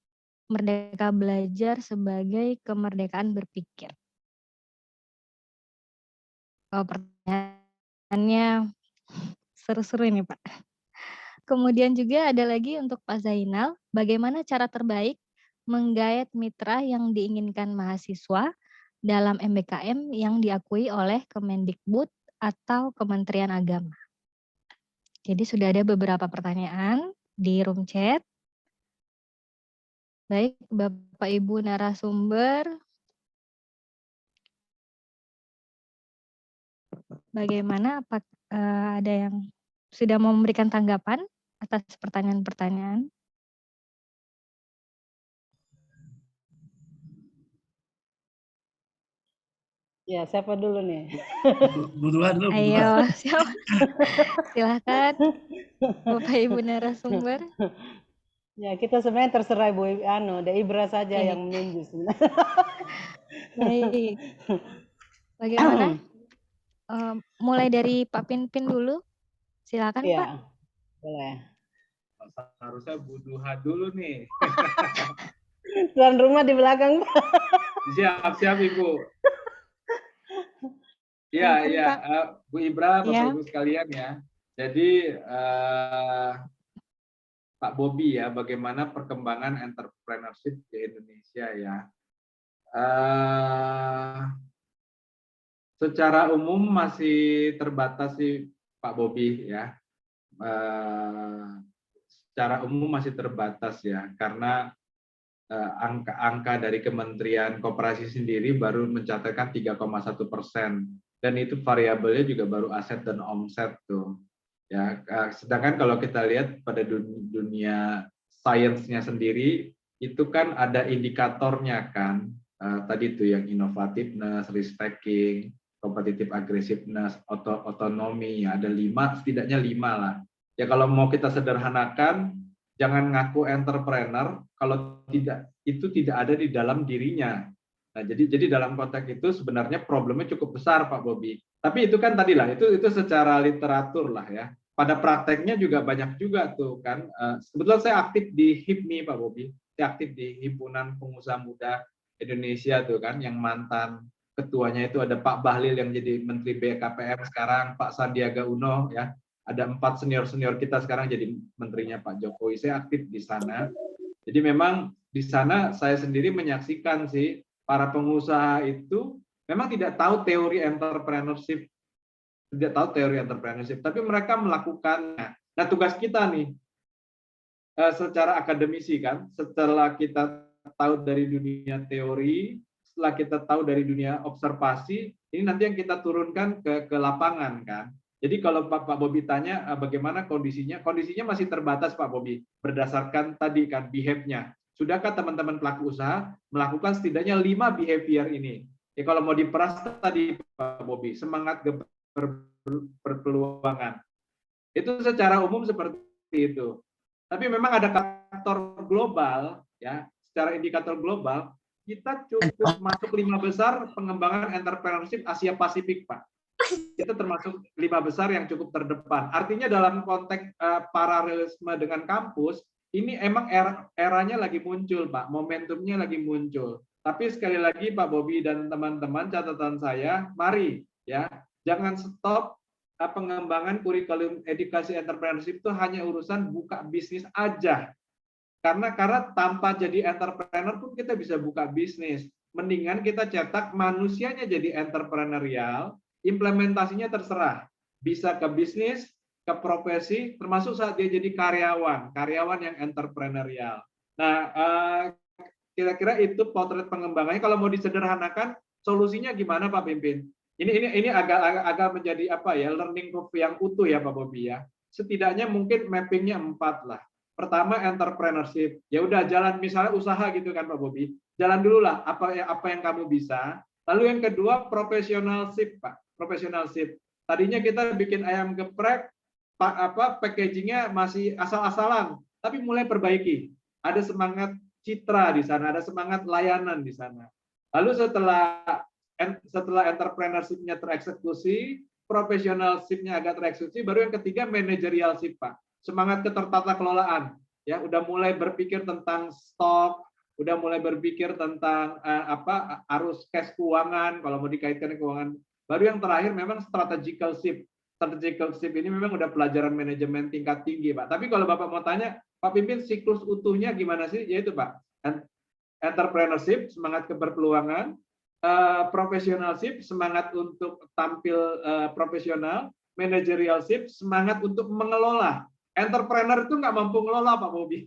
Merdeka Belajar sebagai kemerdekaan berpikir? Pertanyaannya seru-seru ini, Pak. Kemudian juga ada lagi untuk Pak Zainal, bagaimana cara terbaik menggait mitra yang diinginkan mahasiswa dalam MBKM yang diakui oleh Kemendikbud atau Kementerian Agama? Jadi sudah ada beberapa pertanyaan di room chat. Baik, Bapak Ibu narasumber, bagaimana? Apa ada yang sudah mau memberikan tanggapan atas pertanyaan-pertanyaan? Ya, siapa dulu nih? Dulu. Ayo, siapa? Silahkan, Bapak Ibu narasumber. Ya, kita sebenarnya terserah Bu Ibra saja yang menunjuk sebenarnya. Baik. Bagaimana? Mulai dari Pak Pinpin dulu. Silakan, Pak. Boleh. Harusnya Bu Duha dulu nih. Tuan rumah di belakang. Siap Ibu. Ya, Bu Ibra, Bapak Ibu sekalian ya. Jadi Pak Bobi ya, bagaimana perkembangan entrepreneurship di Indonesia ya. Secara umum masih terbatas sih Pak Bobi ya. Secara umum masih terbatas ya, karena angka-angka dari Kementerian Koperasi sendiri baru mencatatkan 3,1%. Dan itu variabelnya juga baru aset dan omset tuh. Ya, sedangkan kalau kita lihat pada dunia sainsnya sendiri itu kan ada indikatornya kan. Tadi tuh yang innovativeness, risk taking, competitive aggressiveness, otonomi ya, ada 5, setidaknya 5 lah. Ya kalau mau kita sederhanakan, jangan ngaku entrepreneur kalau itu tidak ada di dalam dirinya. Nah, jadi dalam konteks itu sebenarnya problemnya cukup besar Pak Bobi. Tapi itu kan tadilah itu secara literatur lah ya. Pada prakteknya juga banyak juga tuh kan. Sebetulnya saya aktif di HIPMI Pak Bobi. Saya aktif di Himpunan Pengusaha Muda Indonesia tuh kan, yang mantan ketuanya itu ada Pak Bahlil yang jadi Menteri BKPM sekarang, Pak Sandiaga Uno ya. Ada 4 senior kita sekarang jadi menterinya Pak Jokowi. Saya aktif di sana. Jadi memang di sana saya sendiri menyaksikan sih para pengusaha itu memang tidak tahu teori entrepreneurship, tapi mereka melakukannya. Nah, tugas kita nih secara akademisi kan, setelah kita tahu dari dunia teori, setelah kita tahu dari dunia observasi, ini nanti yang kita turunkan ke lapangan kan. Jadi kalau Pak Bobi tanya bagaimana kondisinya masih terbatas Pak Bobi, berdasarkan tadi kan behavior-nya. Sudahkah teman-teman pelaku usaha melakukan setidaknya 5 behavior ini? Ya kalau mau diperas tadi Pak Bobi, semangat berpeluangan. Itu secara umum seperti itu. Tapi memang ada faktor global ya, secara indikator global kita cukup masuk 5 besar pengembangan entrepreneurship Asia Pasifik, Pak. Kita termasuk 5 besar yang cukup terdepan. Artinya dalam konteks paralelisme dengan kampus, ini emang eranya lagi muncul, Pak. Momentumnya lagi muncul. Tapi sekali lagi Pak Bobi dan teman-teman, catatan saya, mari ya, jangan stop pengembangan kurikulum edukasi entrepreneurship itu hanya urusan buka bisnis aja. Karena tanpa jadi entrepreneur pun kita bisa buka bisnis. Mendingan kita cetak manusianya jadi entrepreneurial, implementasinya terserah. Bisa ke bisnis, ke profesi, termasuk saat dia jadi karyawan yang entrepreneurial. Nah, kira-kira itu potret pengembangannya. Kalau mau disederhanakan, solusinya gimana Pak Pimpin? Ini agak menjadi apa ya, learning curve yang utuh ya Pak Bobi ya. Setidaknya mungkin mappingnya 4 lah. Pertama entrepreneurship, ya udah jalan misalnya usaha gitu kan Pak Bobi, jalan dulu lah apa yang kamu bisa. Lalu yang kedua profesionalship Pak, profesionalship. Tadinya kita bikin ayam geprek, packagingnya masih asal-asalan, tapi mulai perbaiki. Ada semangat citra di sana, ada semangat layanan di sana. Lalu setelah entrepreneurship-nya tereksekusi, profesionalship-nya agak tereksekusi, baru yang ketiga managerialship Pak. Semangat ketertata kelolaan, ya udah mulai berpikir tentang stok, udah mulai berpikir tentang arus cash keuangan kalau mau dikaitkan dengan keuangan. Baru yang terakhir memang strategical shift. Strategical shift ini memang udah pelajaran manajemen tingkat tinggi Pak. Tapi kalau Bapak mau tanya, Pak Pimpin siklus utuhnya gimana sih? Yaitu Pak, entrepreneurship, semangat keberpeluangan, profesionalship, semangat untuk tampil profesional, managerialship, semangat untuk mengelola. Entrepreneur itu nggak mampu ngelola Pak Bobi.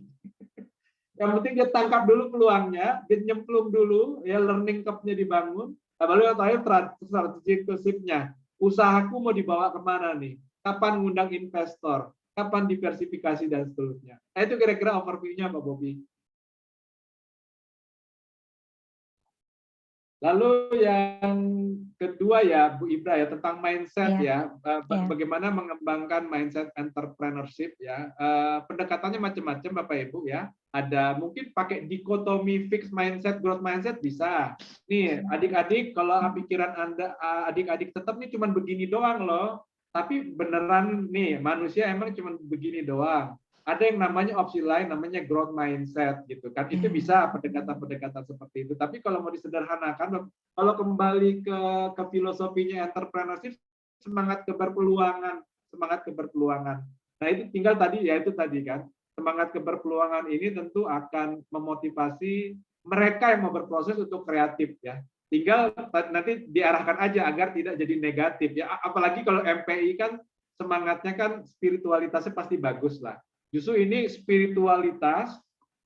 Yang penting dia tangkap dulu peluangnya, dia nyemplung dulu, ya learning curve-nya dibangun. Lalu yang terakhir strategic-nya, usahaku mau dibawa kemana nih? Kapan ngundang investor? Kapan diversifikasi dan seterusnya? Nah, itu kira-kira overview-nya Pak Bobi. Lalu yang kedua ya Bu Ibra ya tentang mindset ya, bagaimana mengembangkan mindset entrepreneurship ya. Pendekatannya macam-macam Bapak Ibu ya. Ada mungkin pakai dikotomi fixed mindset, growth mindset bisa. Nih adik-adik kalau pikiran Anda adik-adik tetap nih cuma begini doang loh. Tapi beneran nih manusia emang cuma begini doang. Ada yang namanya opsi lain, namanya growth mindset gitu kan. Itu bisa pendekatan-pendekatan seperti itu. Tapi kalau mau disederhanakan, kalau kembali ke filosofinya entrepreneurship, semangat keberpeluangan. Nah itu tinggal tadi ya itu tadi kan. Semangat keberpeluangan ini tentu akan memotivasi mereka yang mau berproses untuk kreatif ya. Tinggal nanti diarahkan aja agar tidak jadi negatif ya. Apalagi kalau MPI kan semangatnya kan spiritualitasnya pasti bagus lah. Justru ini spiritualitas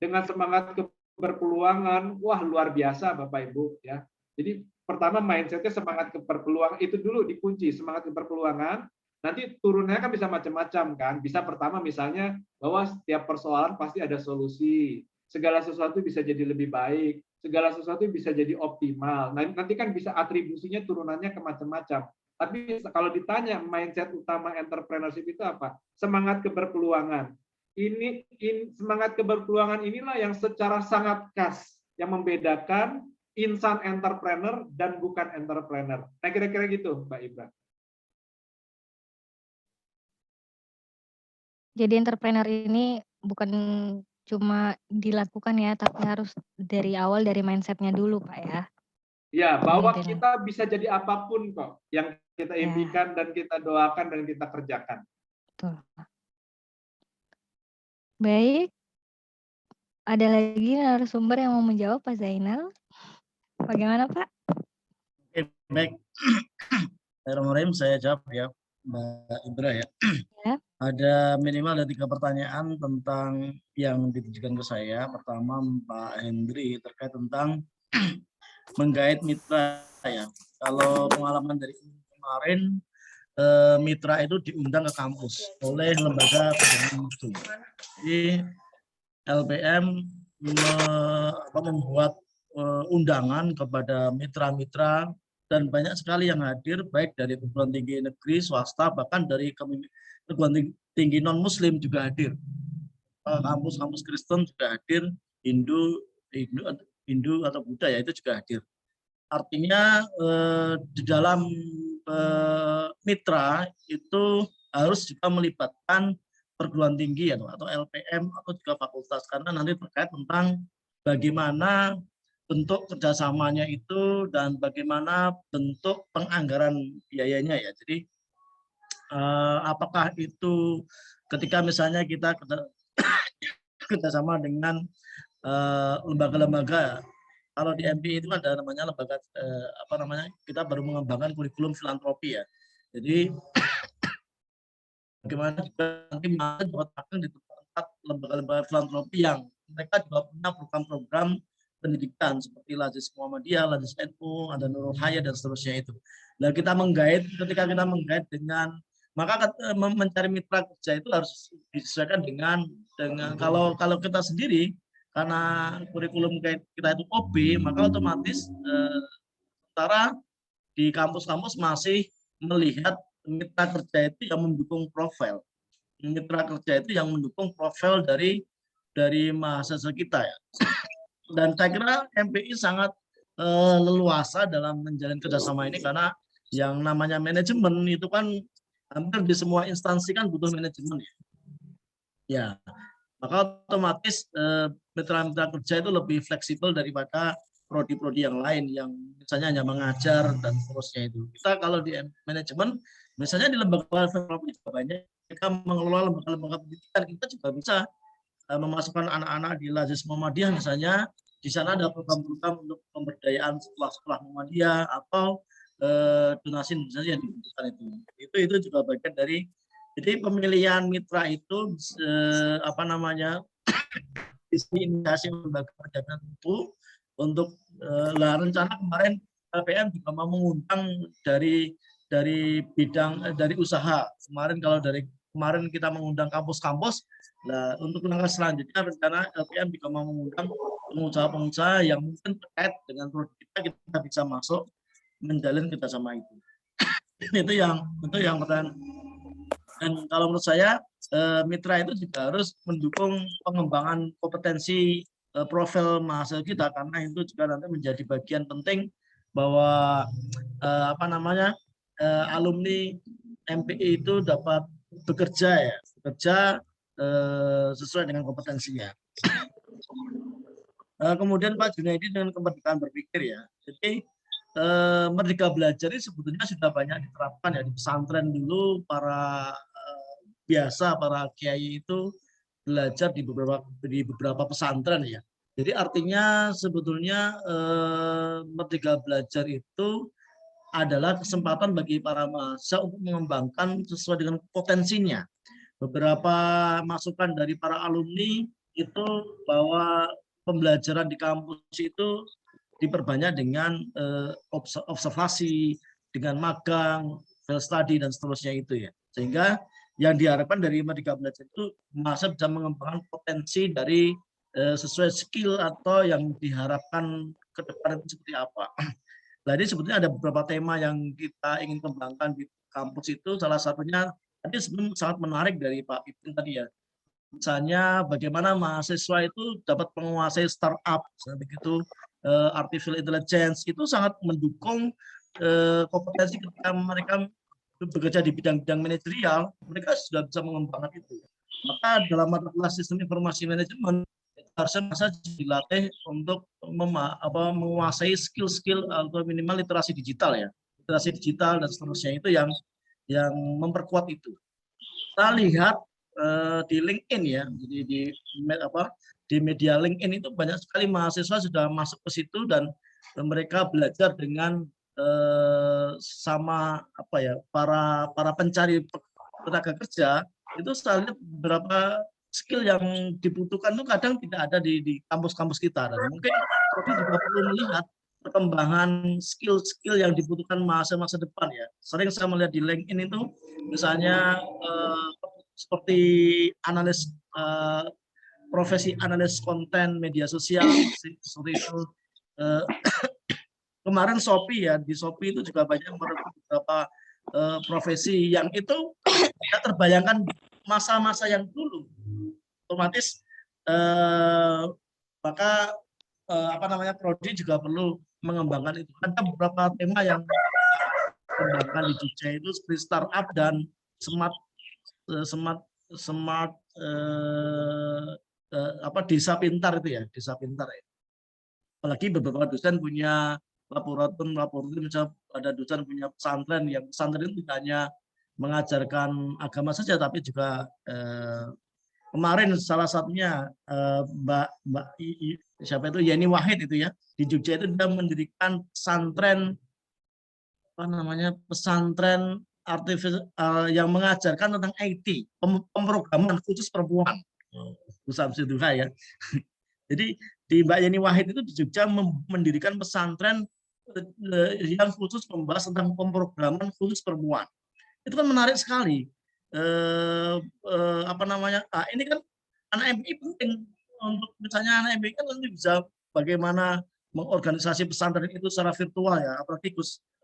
dengan semangat keberpeluangan, wah luar biasa Bapak Ibu ya. Jadi pertama mindsetnya semangat keberpeluangan itu dulu dikunci, semangat keberpeluangan. Nanti turunnya kan bisa macam-macam kan. Bisa pertama misalnya bahwa setiap persoalan pasti ada solusi. Segala sesuatu bisa jadi lebih baik, segala sesuatu bisa jadi optimal. Nah, nanti kan bisa atribusinya turunannya ke macam-macam. Tapi kalau ditanya mindset utama entrepreneurship itu apa? Semangat keberpeluangan. Ini semangat keberpeluangan inilah yang secara sangat khas yang membedakan insan entrepreneur dan bukan entrepreneur. Nah, kira-kira gitu, Mbak Ibra. Jadi entrepreneur ini bukan cuma dilakukan ya, tapi harus dari awal dari mindsetnya dulu, Pak ya. Ya, bahwa kita bisa jadi apapun kok yang kita impikan dan kita doakan dan kita kerjakan. Betul. Baik, ada lagi narasumber yang mau menjawab Pak Zainal? Bagaimana Pak? Oke, baik. Bismillahirrahmanirrahim, saya jawab ya Mbak Ibra ya. Ada minimal ada 3 pertanyaan tentang yang ditujukan ke saya. Pertama Pak Hendri terkait tentang menggait mitra ya. Kalau pengalaman dari kemarin, mitra itu diundang ke kampus oleh lembaga pendidikan Muslim. Jadi LPM membuat undangan kepada mitra-mitra dan banyak sekali yang hadir baik dari perguruan tinggi negeri, swasta, bahkan dari perguruan tinggi non-Muslim juga hadir. Kampus-kampus Kristen juga hadir, Hindu atau Buddha ya itu juga hadir. Artinya di dalam mitra itu harus juga melibatkan perguruan tinggi atau LPM atau juga fakultas karena nanti terkait tentang bagaimana bentuk kerjasamanya itu dan bagaimana bentuk penganggaran biayanya ya. Jadi apakah itu ketika misalnya kita kerjasama dengan lembaga-lembaga. Kalau di MPI itu ada namanya lembaga kita baru mengembangkan kurikulum filantropi ya. Jadi bagaimana juga nanti di tempat lembaga-lembaga filantropi yang mereka juga punya program-program pendidikan seperti Lazis Muhammadiyah, Lazis NU, ada Nurul Hayat dan seterusnya itu. Nah, kita menggait, ketika kita menggait dengan maka mencari mitra kerja itu harus disesuaikan dengan kalau kita sendiri karena kurikulum kita itu OB, maka otomatis sementara di kampus-kampus masih melihat mitra kerja itu yang mendukung profil. Mitra kerja itu yang mendukung profil dari mahasiswa kita ya. Dan saya kira MPI sangat leluasa dalam menjalin kerjasama ini karena yang namanya manajemen itu kan hampir di semua instansi kan butuh manajemen ya. Ya, maka otomatis mitra-mitra kerja itu lebih fleksibel daripada prodi-prodi yang lain yang misalnya hanya mengajar dan seterusnya itu. Kita kalau di manajemen, misalnya di lembaga filantropi juga banyak, kita mengelola lembaga-lembaga pendidikan, kita juga bisa memasukkan anak-anak di Lazis Muhammadiyah misalnya, di sana ada program-program untuk pemberdayaan sekolah-sekolah Muhammadiyah atau donasi misalnya yang dibutuhkan itu juga bagian dari. Jadi pemilihan mitra itu apa namanya inisiasi lembaga pendidikan itu untuk rencana kemarin LPM juga mau mengundang dari bidang dari usaha. Kemarin kita mengundang kampus-kampus. Nah, untuk langkah selanjutnya rencana LPM juga mau mengundang pengusaha-pengusaha yang mungkin terkait dengan produk kita bisa masuk menjalin kerjasama itu. itu yang pertanyaan. Dan kalau menurut saya mitra itu juga harus mendukung pengembangan kompetensi profil mahasiswa kita karena itu juga nanti menjadi bagian penting bahwa alumni MPI itu dapat bekerja sesuai dengan kompetensinya. Kemudian Pak Junaidi dengan kemerdekaan berpikir ya. Jadi Merdeka Belajar ini sebetulnya sudah banyak diterapkan ya di pesantren dulu para kiai itu belajar di beberapa pesantren ya. Jadi artinya sebetulnya Merdeka Belajar itu adalah kesempatan bagi para mahasiswa untuk mengembangkan sesuai dengan potensinya. Beberapa masukan dari para alumni itu bahwa pembelajaran di kampus itu diperbanyak dengan observasi, dengan magang, field study dan seterusnya itu ya. Sehingga yang diharapkan dari Merdeka Belajar itu masa bisa mengembangkan potensi dari sesuai skill atau yang diharapkan ke depan itu seperti apa. Jadi sebetulnya ada beberapa tema yang kita ingin kembangkan di kampus itu. Salah satunya tadi sebenarnya sangat menarik dari Pak Ipin tadi ya. Misalnya bagaimana mahasiswa itu dapat menguasai startup, begitu artificial intelligence itu sangat mendukung kompetensi ketika mereka bekerja di bidang-bidang manajerial, mereka sudah bisa mengembangkan itu. Maka dalam mata kuliah sistem informasi manajemen harusnya masa dilatih untuk menguasai skill-skill atau minimal literasi digital ya, literasi digital dan seterusnya itu yang memperkuat itu. Kita lihat di LinkedIn ya, jadi di media LinkedIn itu banyak sekali mahasiswa sudah masuk ke situ dan mereka belajar dengan sama para pencari tenaga kerja itu saya lihat beberapa skill yang dibutuhkan itu kadang tidak ada di kampus-kampus kita dan mungkin Prodi juga perlu melihat perkembangan skill-skill yang dibutuhkan masa depan ya. Sering saya melihat di LinkedIn itu misalnya seperti analis profesi analis konten media sosial seperti itu. Kemarin Shopee ya, di Shopee itu juga banyak beberapa profesi yang itu tidak terbayangkan masa-masa yang dulu. Otomatis maka Prodi juga perlu mengembangkan itu. Ada beberapa tema yang dikembangkan di Jogja itu seperti startup dan desa pintar itu ya, desa pintar ya. Apalagi beberapa dosen punya laboratorium misalnya ada dosen punya pesantren yang pesantren itu tidak hanya mengajarkan agama saja tapi juga kemarin salah satunya Mbak Yeni Wahid itu ya di Jogja itu dia mendirikan pesantren pesantren artifisial yang mengajarkan tentang IT pemrograman khusus perempuan. Usam Siduha ya. Jadi di Mbak Yeni Wahid itu di Jogja mendirikan pesantren yang khusus membahas tentang pemrograman khusus perempuan. Itu kan menarik sekali. Ini kan anak MI penting untuk misalnya anak MI kan nanti bisa bagaimana mengorganisasi pesantren itu secara virtual ya, apalagi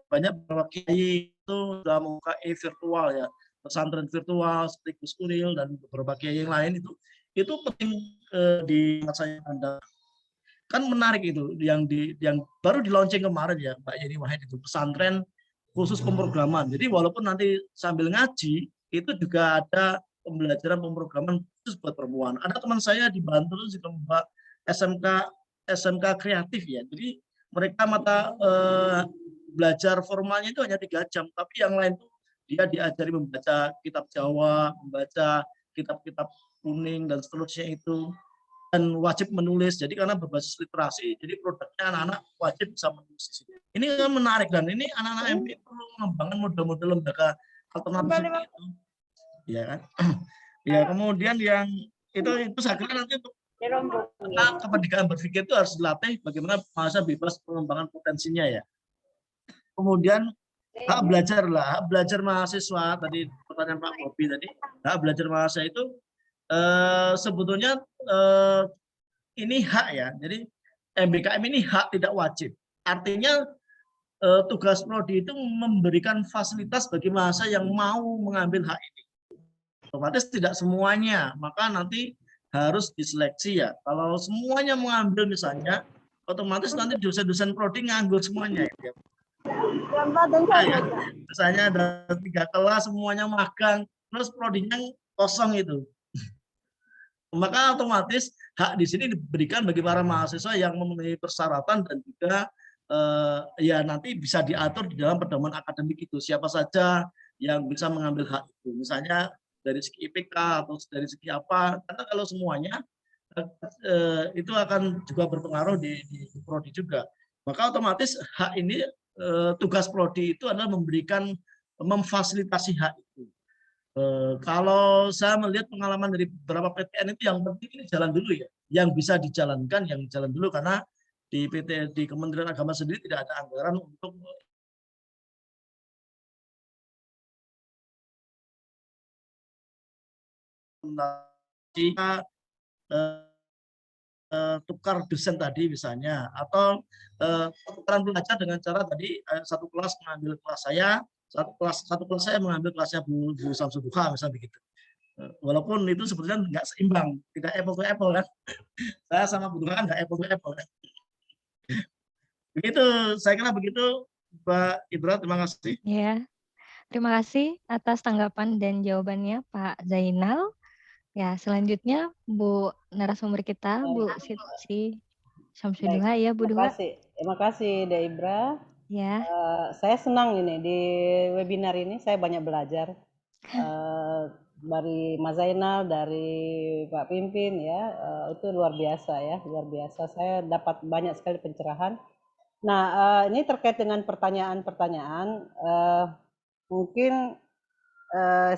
banyak beberapa kiai itu sudah membuka virtual ya, pesantren virtual seperti Gus Kuril dan beberapa kiai yang lain itu penting di masa yang akan datang. Kan menarik itu yang baru di launching kemarin ya Mbak Yeni Wahid itu pesantren khusus pemrograman. Jadi walaupun nanti sambil ngaji itu juga ada pembelajaran pemrograman khusus buat perempuan. Ada teman saya di Bantul juga membuka SMK kreatif ya. Jadi mereka mata belajar formalnya itu hanya 3 jam, tapi yang lain tuh dia diajari membaca kitab Jawa, membaca kitab-kitab kuning dan seterusnya itu, dan wajib menulis. Jadi karena berbasis literasi, jadi produknya anak-anak wajib bisa menulis di sini. Ini kan menarik, dan ini anak-anak MI perlu mengembangkan model-model lembaga alternatif itu. Ya kan? Ya, kemudian yang itu saya kira nanti untuk kependidikan berpikir itu harus dilatih bagaimana masa bebas pengembangan potensinya ya. Kemudian hak belajar mahasiswa, tadi pertanyaan Pak Bobi tadi, hak belajar mahasiswa itu sebetulnya ini hak ya. Jadi MBKM ini hak, tidak wajib. Artinya tugas prodi itu memberikan fasilitas bagi mahasiswa yang mau mengambil hak ini. Otomatis tidak semuanya, maka nanti harus diseleksi ya. Kalau semuanya mengambil misalnya, otomatis nanti dosen-dosen prodi nganggur semuanya ya. Misalnya ada 3 kelas semuanya magang, terus prodinya kosong itu. Maka otomatis hak di sini diberikan bagi para mahasiswa yang memenuhi persyaratan dan juga ya nanti bisa diatur di dalam pedoman akademik itu siapa saja yang bisa mengambil hak itu. Misalnya dari segi IPK atau dari segi apa, karena kalau semuanya itu akan juga berpengaruh di prodi juga. Maka otomatis hak ini tugas prodi itu adalah memfasilitasi hak itu. Kalau saya melihat pengalaman dari beberapa PTN itu yang penting ini jalan dulu ya, yang bisa dijalankan yang jalan dulu, karena di Kementerian Agama sendiri tidak ada anggaran untuk tukar dosen tadi misalnya, atau tukaran belajar dengan cara tadi satu kelas mengambil kelas saya, satu kelas saya mengambil kelasnya Bu Samsul Duha misalnya begitu. Walaupun itu sebetulnya nggak seimbang, tidak apple to apple kan. Saya sama Bu Duha kan nggak apple to apple kan. Begitu, saya kira begitu Mbak Ibra, terima kasih. Ya, terima kasih atas tanggapan dan jawabannya Pak Zainal. Ya, selanjutnya Bu narasumber kita, Bu Siti Syamsul Duha ya, Bu Duha. Terima kasih Dek Ibra. Ya. Saya senang ini di webinar ini, saya banyak belajar dari Mas Zainal, dari Pak Pimpin ya, itu luar biasa ya, luar biasa. Saya dapat banyak sekali pencerahan. Nah, ini terkait dengan pertanyaan-pertanyaan, mungkin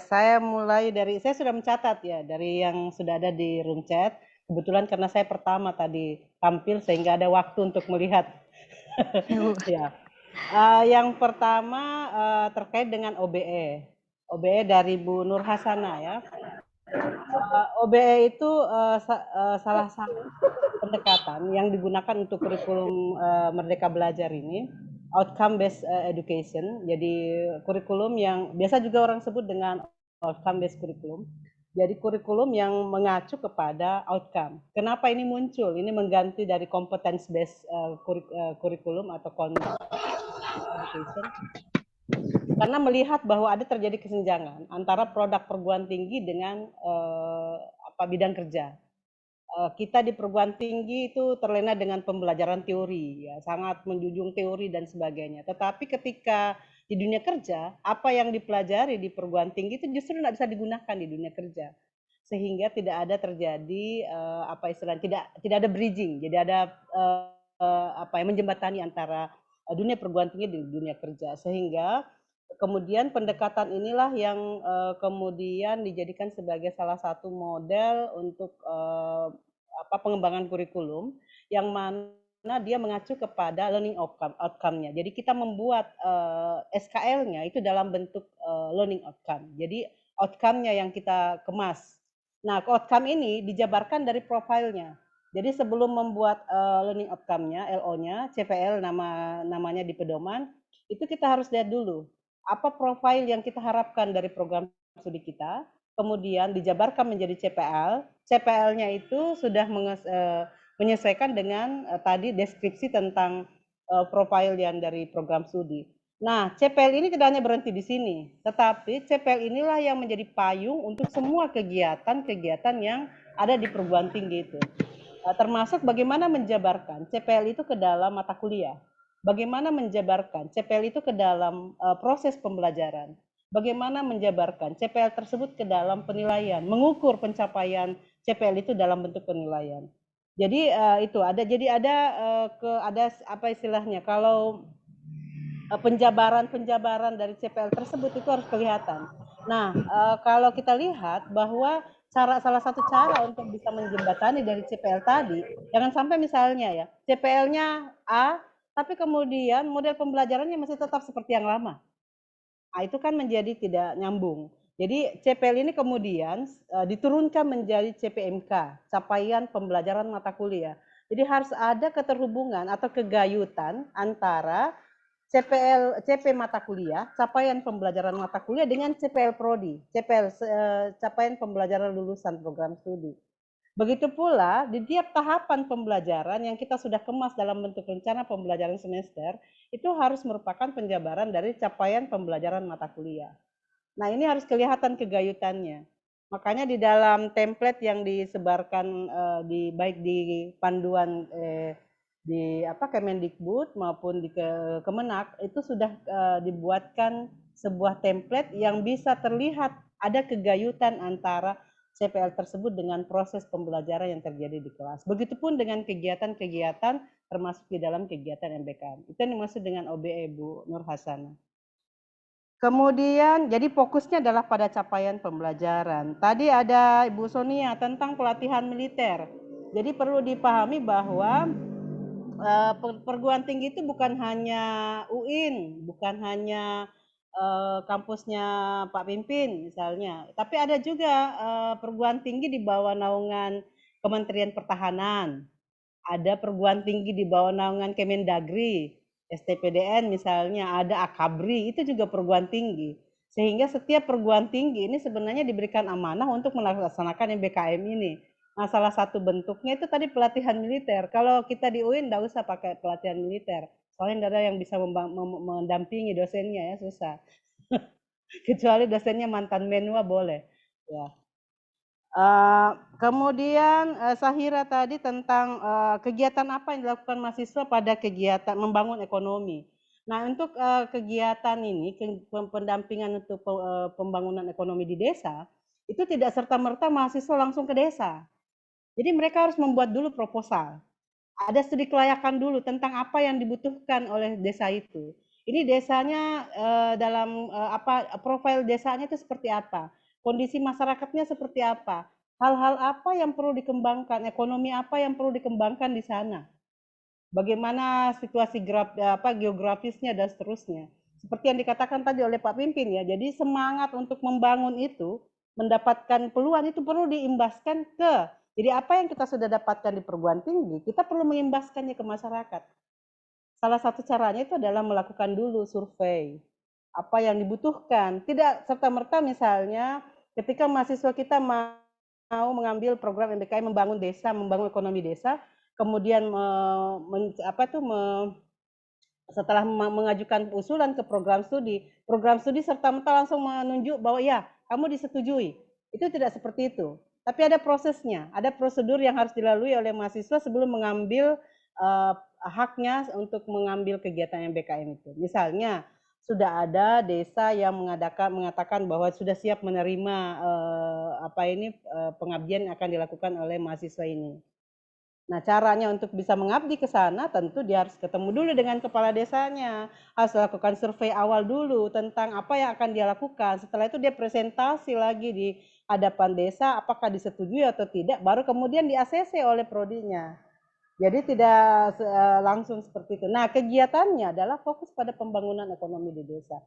saya mulai dari, saya sudah mencatat ya dari yang sudah ada di room chat. Kebetulan karena saya pertama tadi tampil sehingga ada waktu untuk melihat. Ya. Yang pertama terkait dengan OBE dari Bu Nur Hasana ya. OBE itu salah satu pendekatan yang digunakan untuk kurikulum Merdeka Belajar ini, outcome based education. Jadi kurikulum yang biasa juga orang sebut dengan outcome based curriculum. Jadi kurikulum yang mengacu kepada outcome. Kenapa ini muncul? Ini mengganti dari competence based kurikulum atau education. Karena melihat bahwa ada terjadi kesenjangan antara produk perguruan tinggi dengan bidang kerja. Kita di perguruan tinggi itu terlena dengan pembelajaran teori, ya, sangat menjunjung teori dan sebagainya. Tetapi ketika di dunia kerja, apa yang dipelajari di perguruan tinggi itu justru tidak bisa digunakan di dunia kerja, sehingga tidak ada terjadi tidak ada bridging, jadi ada menjembatani antara dunia perguruan tinggi dan dunia kerja, sehingga kemudian pendekatan inilah yang kemudian dijadikan sebagai salah satu model untuk pengembangan kurikulum yang mana dia mengacu kepada learning outcome-nya. Jadi kita membuat SKL-nya itu dalam bentuk learning outcome. Jadi outcome-nya yang kita kemas. Nah, outcome ini dijabarkan dari profilnya. Jadi sebelum membuat learning outcome-nya, LO-nya, CPL namanya di pedoman, itu kita harus lihat dulu apa profil yang kita harapkan dari program studi kita, kemudian dijabarkan menjadi CPL. CPL-nya itu sudah menyesuaikan dengan tadi deskripsi tentang profil yang dari program studi. Nah, CPL ini tidak hanya berhenti di sini, tetapi CPL inilah yang menjadi payung untuk semua kegiatan-kegiatan yang ada di perguruan tinggi itu. Termasuk bagaimana menjabarkan CPL itu ke dalam mata kuliah. Bagaimana menjabarkan CPL itu ke dalam proses pembelajaran. Bagaimana menjabarkan CPL tersebut ke dalam penilaian, mengukur pencapaian CPL itu dalam bentuk penilaian. Jadi itu ada apa istilahnya, kalau penjabaran dari CPL tersebut itu harus kelihatan. Nah, kalau kita lihat bahwa salah satu cara untuk bisa menjembatani dari CPL tadi, jangan sampai misalnya ya CPL-nya A, tapi kemudian model pembelajarannya masih tetap seperti yang lama. Nah, itu kan menjadi tidak nyambung. Jadi CPL ini kemudian diturunkan menjadi CPMK, capaian pembelajaran mata kuliah. Jadi harus ada keterhubungan atau kegayutan antara CP mata kuliah, capaian pembelajaran mata kuliah dengan CPL Prodi, capaian pembelajaran lulusan program studi. Begitu pula di tiap tahapan pembelajaran yang kita sudah kemas dalam bentuk rencana pembelajaran semester, itu harus merupakan penjabaran dari capaian pembelajaran mata kuliah. Nah, ini harus kelihatan kegayutannya. Makanya di dalam template yang disebarkan baik di panduan di Kemendikbud maupun di Kemenak, itu sudah dibuatkan sebuah template yang bisa terlihat ada kegayutan antara CPL tersebut dengan proses pembelajaran yang terjadi di kelas. Begitupun dengan kegiatan-kegiatan termasuk di dalam kegiatan MBKM. Itu yang dimaksud dengan OBE, Bu Nur Hasanah. Kemudian, jadi fokusnya adalah pada capaian pembelajaran. Tadi ada Ibu Sonia tentang pelatihan militer. Jadi perlu dipahami bahwa perguruan tinggi itu bukan hanya UIN, bukan hanya kampusnya Pak Pimpin misalnya, tapi ada juga perguruan tinggi di bawah naungan Kementerian Pertahanan, ada perguruan tinggi di bawah naungan Kemendagri, STPDN misalnya, ada Akabri, itu juga perguruan tinggi. Sehingga setiap perguruan tinggi ini sebenarnya diberikan amanah untuk melaksanakan MBKM ini. Nah, salah satu bentuknya itu tadi pelatihan militer. Kalau kita di UIN nggak usah pakai pelatihan militer. Soalnya nggak ada yang bisa mendampingi dosennya, ya susah. Kecuali dosennya mantan menua boleh. Ya. Kemudian Sahira tadi tentang kegiatan apa yang dilakukan mahasiswa pada kegiatan membangun ekonomi. Nah, untuk kegiatan ini, pendampingan untuk pembangunan ekonomi di desa, itu tidak serta-merta mahasiswa langsung ke desa. Jadi mereka harus membuat dulu proposal. Ada studi kelayakan dulu tentang apa yang dibutuhkan oleh desa itu. Ini desanya dalam profil desanya itu seperti apa, kondisi masyarakatnya seperti apa, hal-hal apa yang perlu dikembangkan, ekonomi apa yang perlu dikembangkan di sana, bagaimana situasi geografisnya dan seterusnya. Seperti yang dikatakan tadi oleh Pak Pimpin ya, jadi semangat untuk membangun itu, mendapatkan peluang itu perlu diimbaskan ke. Jadi apa yang kita sudah dapatkan di perguruan tinggi, kita perlu mengimbaskannya ke masyarakat. Salah satu caranya itu adalah melakukan dulu survei. Apa yang dibutuhkan. Tidak serta-merta misalnya ketika mahasiswa kita mau mengambil program MBKM membangun desa, membangun ekonomi desa, kemudian setelah mengajukan usulan ke program studi serta-merta langsung menunjuk bahwa ya, kamu disetujui. Itu tidak seperti itu. Tapi ada prosesnya, ada prosedur yang harus dilalui oleh mahasiswa sebelum mengambil haknya untuk mengambil kegiatan MBKM itu. Misalnya, sudah ada desa yang mengatakan bahwa sudah siap menerima pengabdian yang akan dilakukan oleh mahasiswa ini. Nah, caranya untuk bisa mengabdi ke sana tentu dia harus ketemu dulu dengan kepala desanya, harus lakukan survei awal dulu tentang apa yang akan dia lakukan. Setelah itu dia presentasi lagi di hadapan desa apakah disetujui atau tidak, baru kemudian di-ACC oleh prodinya. Jadi tidak langsung seperti itu. Nah, kegiatannya adalah fokus pada pembangunan ekonomi di desa.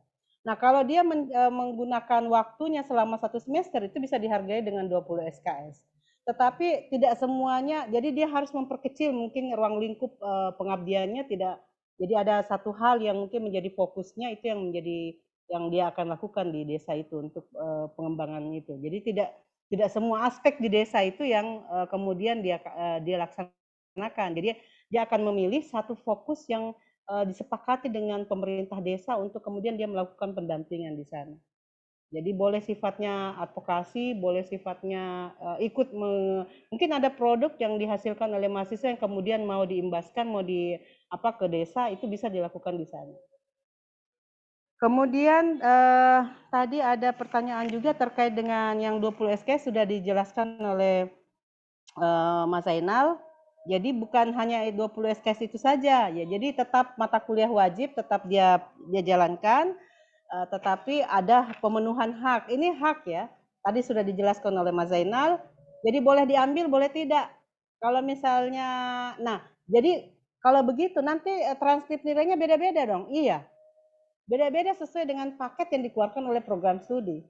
Nah, kalau dia menggunakan waktunya selama 1 semester itu bisa dihargai dengan 20 SKS. Tetapi tidak semuanya, jadi dia harus memperkecil mungkin ruang lingkup pengabdiannya tidak. Jadi ada satu hal yang mungkin menjadi fokusnya, itu yang dia akan lakukan di desa itu untuk pengembangan itu. Jadi tidak semua aspek di desa itu yang kemudian dia laksanakan. Jadi dia akan memilih satu fokus yang disepakati dengan pemerintah desa untuk kemudian dia melakukan pendampingan di sana. Jadi boleh sifatnya advokasi, boleh sifatnya ikut mungkin ada produk yang dihasilkan oleh mahasiswa yang kemudian mau diimbaskan, mau ke desa, itu bisa dilakukan di sana. Kemudian tadi ada pertanyaan juga terkait dengan yang 20 SKS sudah dijelaskan oleh Mas Zainal. Jadi bukan hanya 20 SKS itu saja ya. Jadi tetap mata kuliah wajib tetap dia jalankan, tetapi ada pemenuhan hak. Ini hak ya. Tadi sudah dijelaskan oleh Mas Zainal. Jadi boleh diambil, boleh tidak. Kalau misalnya, nah, jadi kalau begitu nanti transkrip nilainya beda-beda dong. Iya. Beda-beda sesuai dengan paket yang dikeluarkan oleh program studi.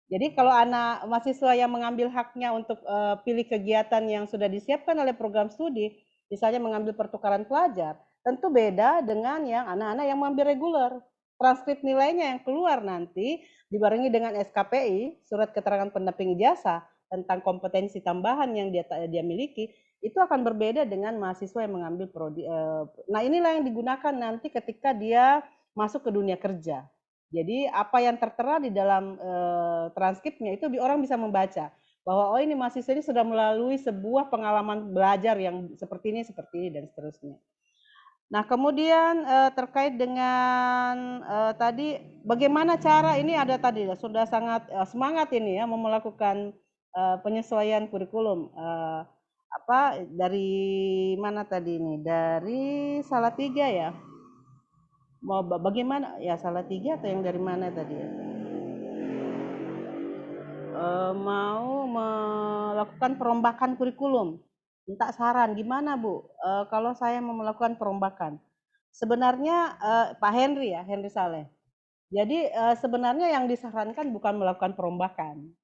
Jadi kalau anak mahasiswa yang mengambil haknya untuk pilih kegiatan yang sudah disiapkan oleh program studi, misalnya mengambil pertukaran pelajar, tentu beda dengan yang anak-anak yang mengambil reguler. Transkrip nilainya yang keluar nanti dibarengi dengan SKPI, surat keterangan pendamping ijazah tentang kompetensi tambahan yang dia miliki, itu akan berbeda dengan mahasiswa yang mengambil prodi. Nah, inilah yang digunakan nanti ketika dia masuk ke dunia kerja. Jadi apa yang tertera di dalam transkripnya itu orang bisa membaca bahwa oh ini mahasiswa ini sudah melalui sebuah pengalaman belajar yang seperti ini dan seterusnya. Nah, kemudian terkait dengan tadi bagaimana cara ini ada tadi sudah sangat semangat ini ya melakukan penyesuaian kurikulum. Dari mana tadi ini? Dari Salatiga ya. Mau bagaimana ya, Salatiga atau yang dari mana tadi ya? Mau melakukan perombakan kurikulum, minta saran gimana Bu kalau saya mau melakukan perombakan. Sebenarnya Pak Henry ya, Henry Saleh, jadi sebenarnya yang disarankan bukan melakukan perombakan,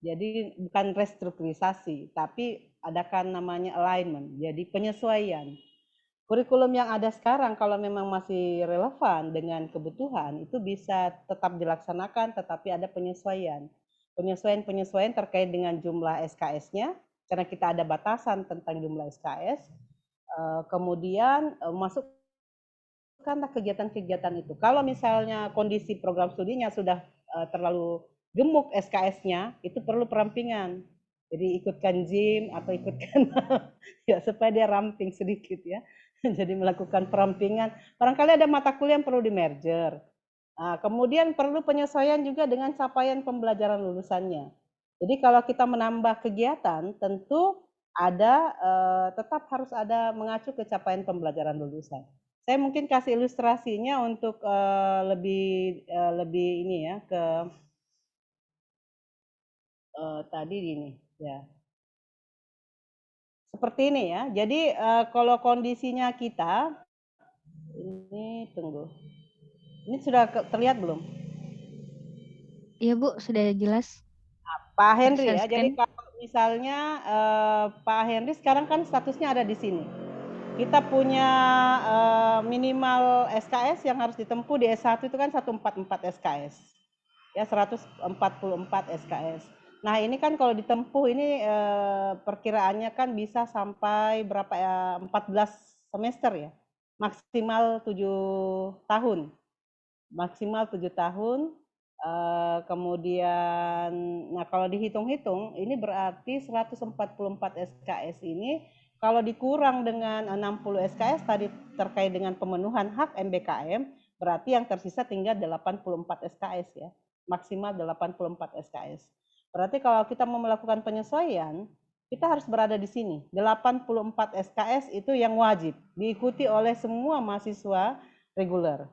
jadi bukan restrukturisasi, tapi adakan namanya alignment, jadi penyesuaian. Kurikulum yang ada sekarang kalau memang masih relevan dengan kebutuhan itu bisa tetap dilaksanakan, tetapi ada penyesuaian terkait dengan jumlah SKS-nya, karena kita ada batasan tentang jumlah SKS. Kemudian masukkanlah kegiatan-kegiatan itu. Kalau misalnya kondisi program studinya sudah terlalu gemuk SKS-nya, itu perlu perampingan. Jadi ikutkan gym atau ikutkan ya supaya dia ramping sedikit ya. Jadi melakukan perampingan. Barangkali ada mata kuliah yang perlu di merger. Nah, kemudian perlu penyesuaian juga dengan capaian pembelajaran lulusannya. Jadi kalau kita menambah kegiatan, tentu ada tetap harus ada mengacu ke capaian pembelajaran lulusan. Saya mungkin kasih ilustrasinya untuk lebih ini ya ke tadi ini ya. Seperti ini ya. Jadi kalau kondisinya kita ini tunggu. Ini sudah terlihat belum? Iya Bu, sudah jelas. Pak Henry ya. Jadi kalau misalnya Pak Henry sekarang kan statusnya ada di sini. Kita punya minimal SKS yang harus ditempuh di S1 itu kan 144 SKS. Ya 144 SKS. Nah, ini kan kalau ditempuh ini perkiraannya kan bisa sampai berapa ya, 14 semester ya. Maksimal 7 tahun. Maksimal 7 tahun. Kemudian nah kalau dihitung-hitung ini berarti 144 SKS ini kalau dikurang dengan 60 SKS tadi terkait dengan pemenuhan hak MBKM, berarti yang tersisa tinggal 84 SKS ya. Maksimal 84 SKS. Berarti kalau kita mau melakukan penyesuaian, kita harus berada di sini. 84 SKS itu yang wajib diikuti oleh semua mahasiswa reguler.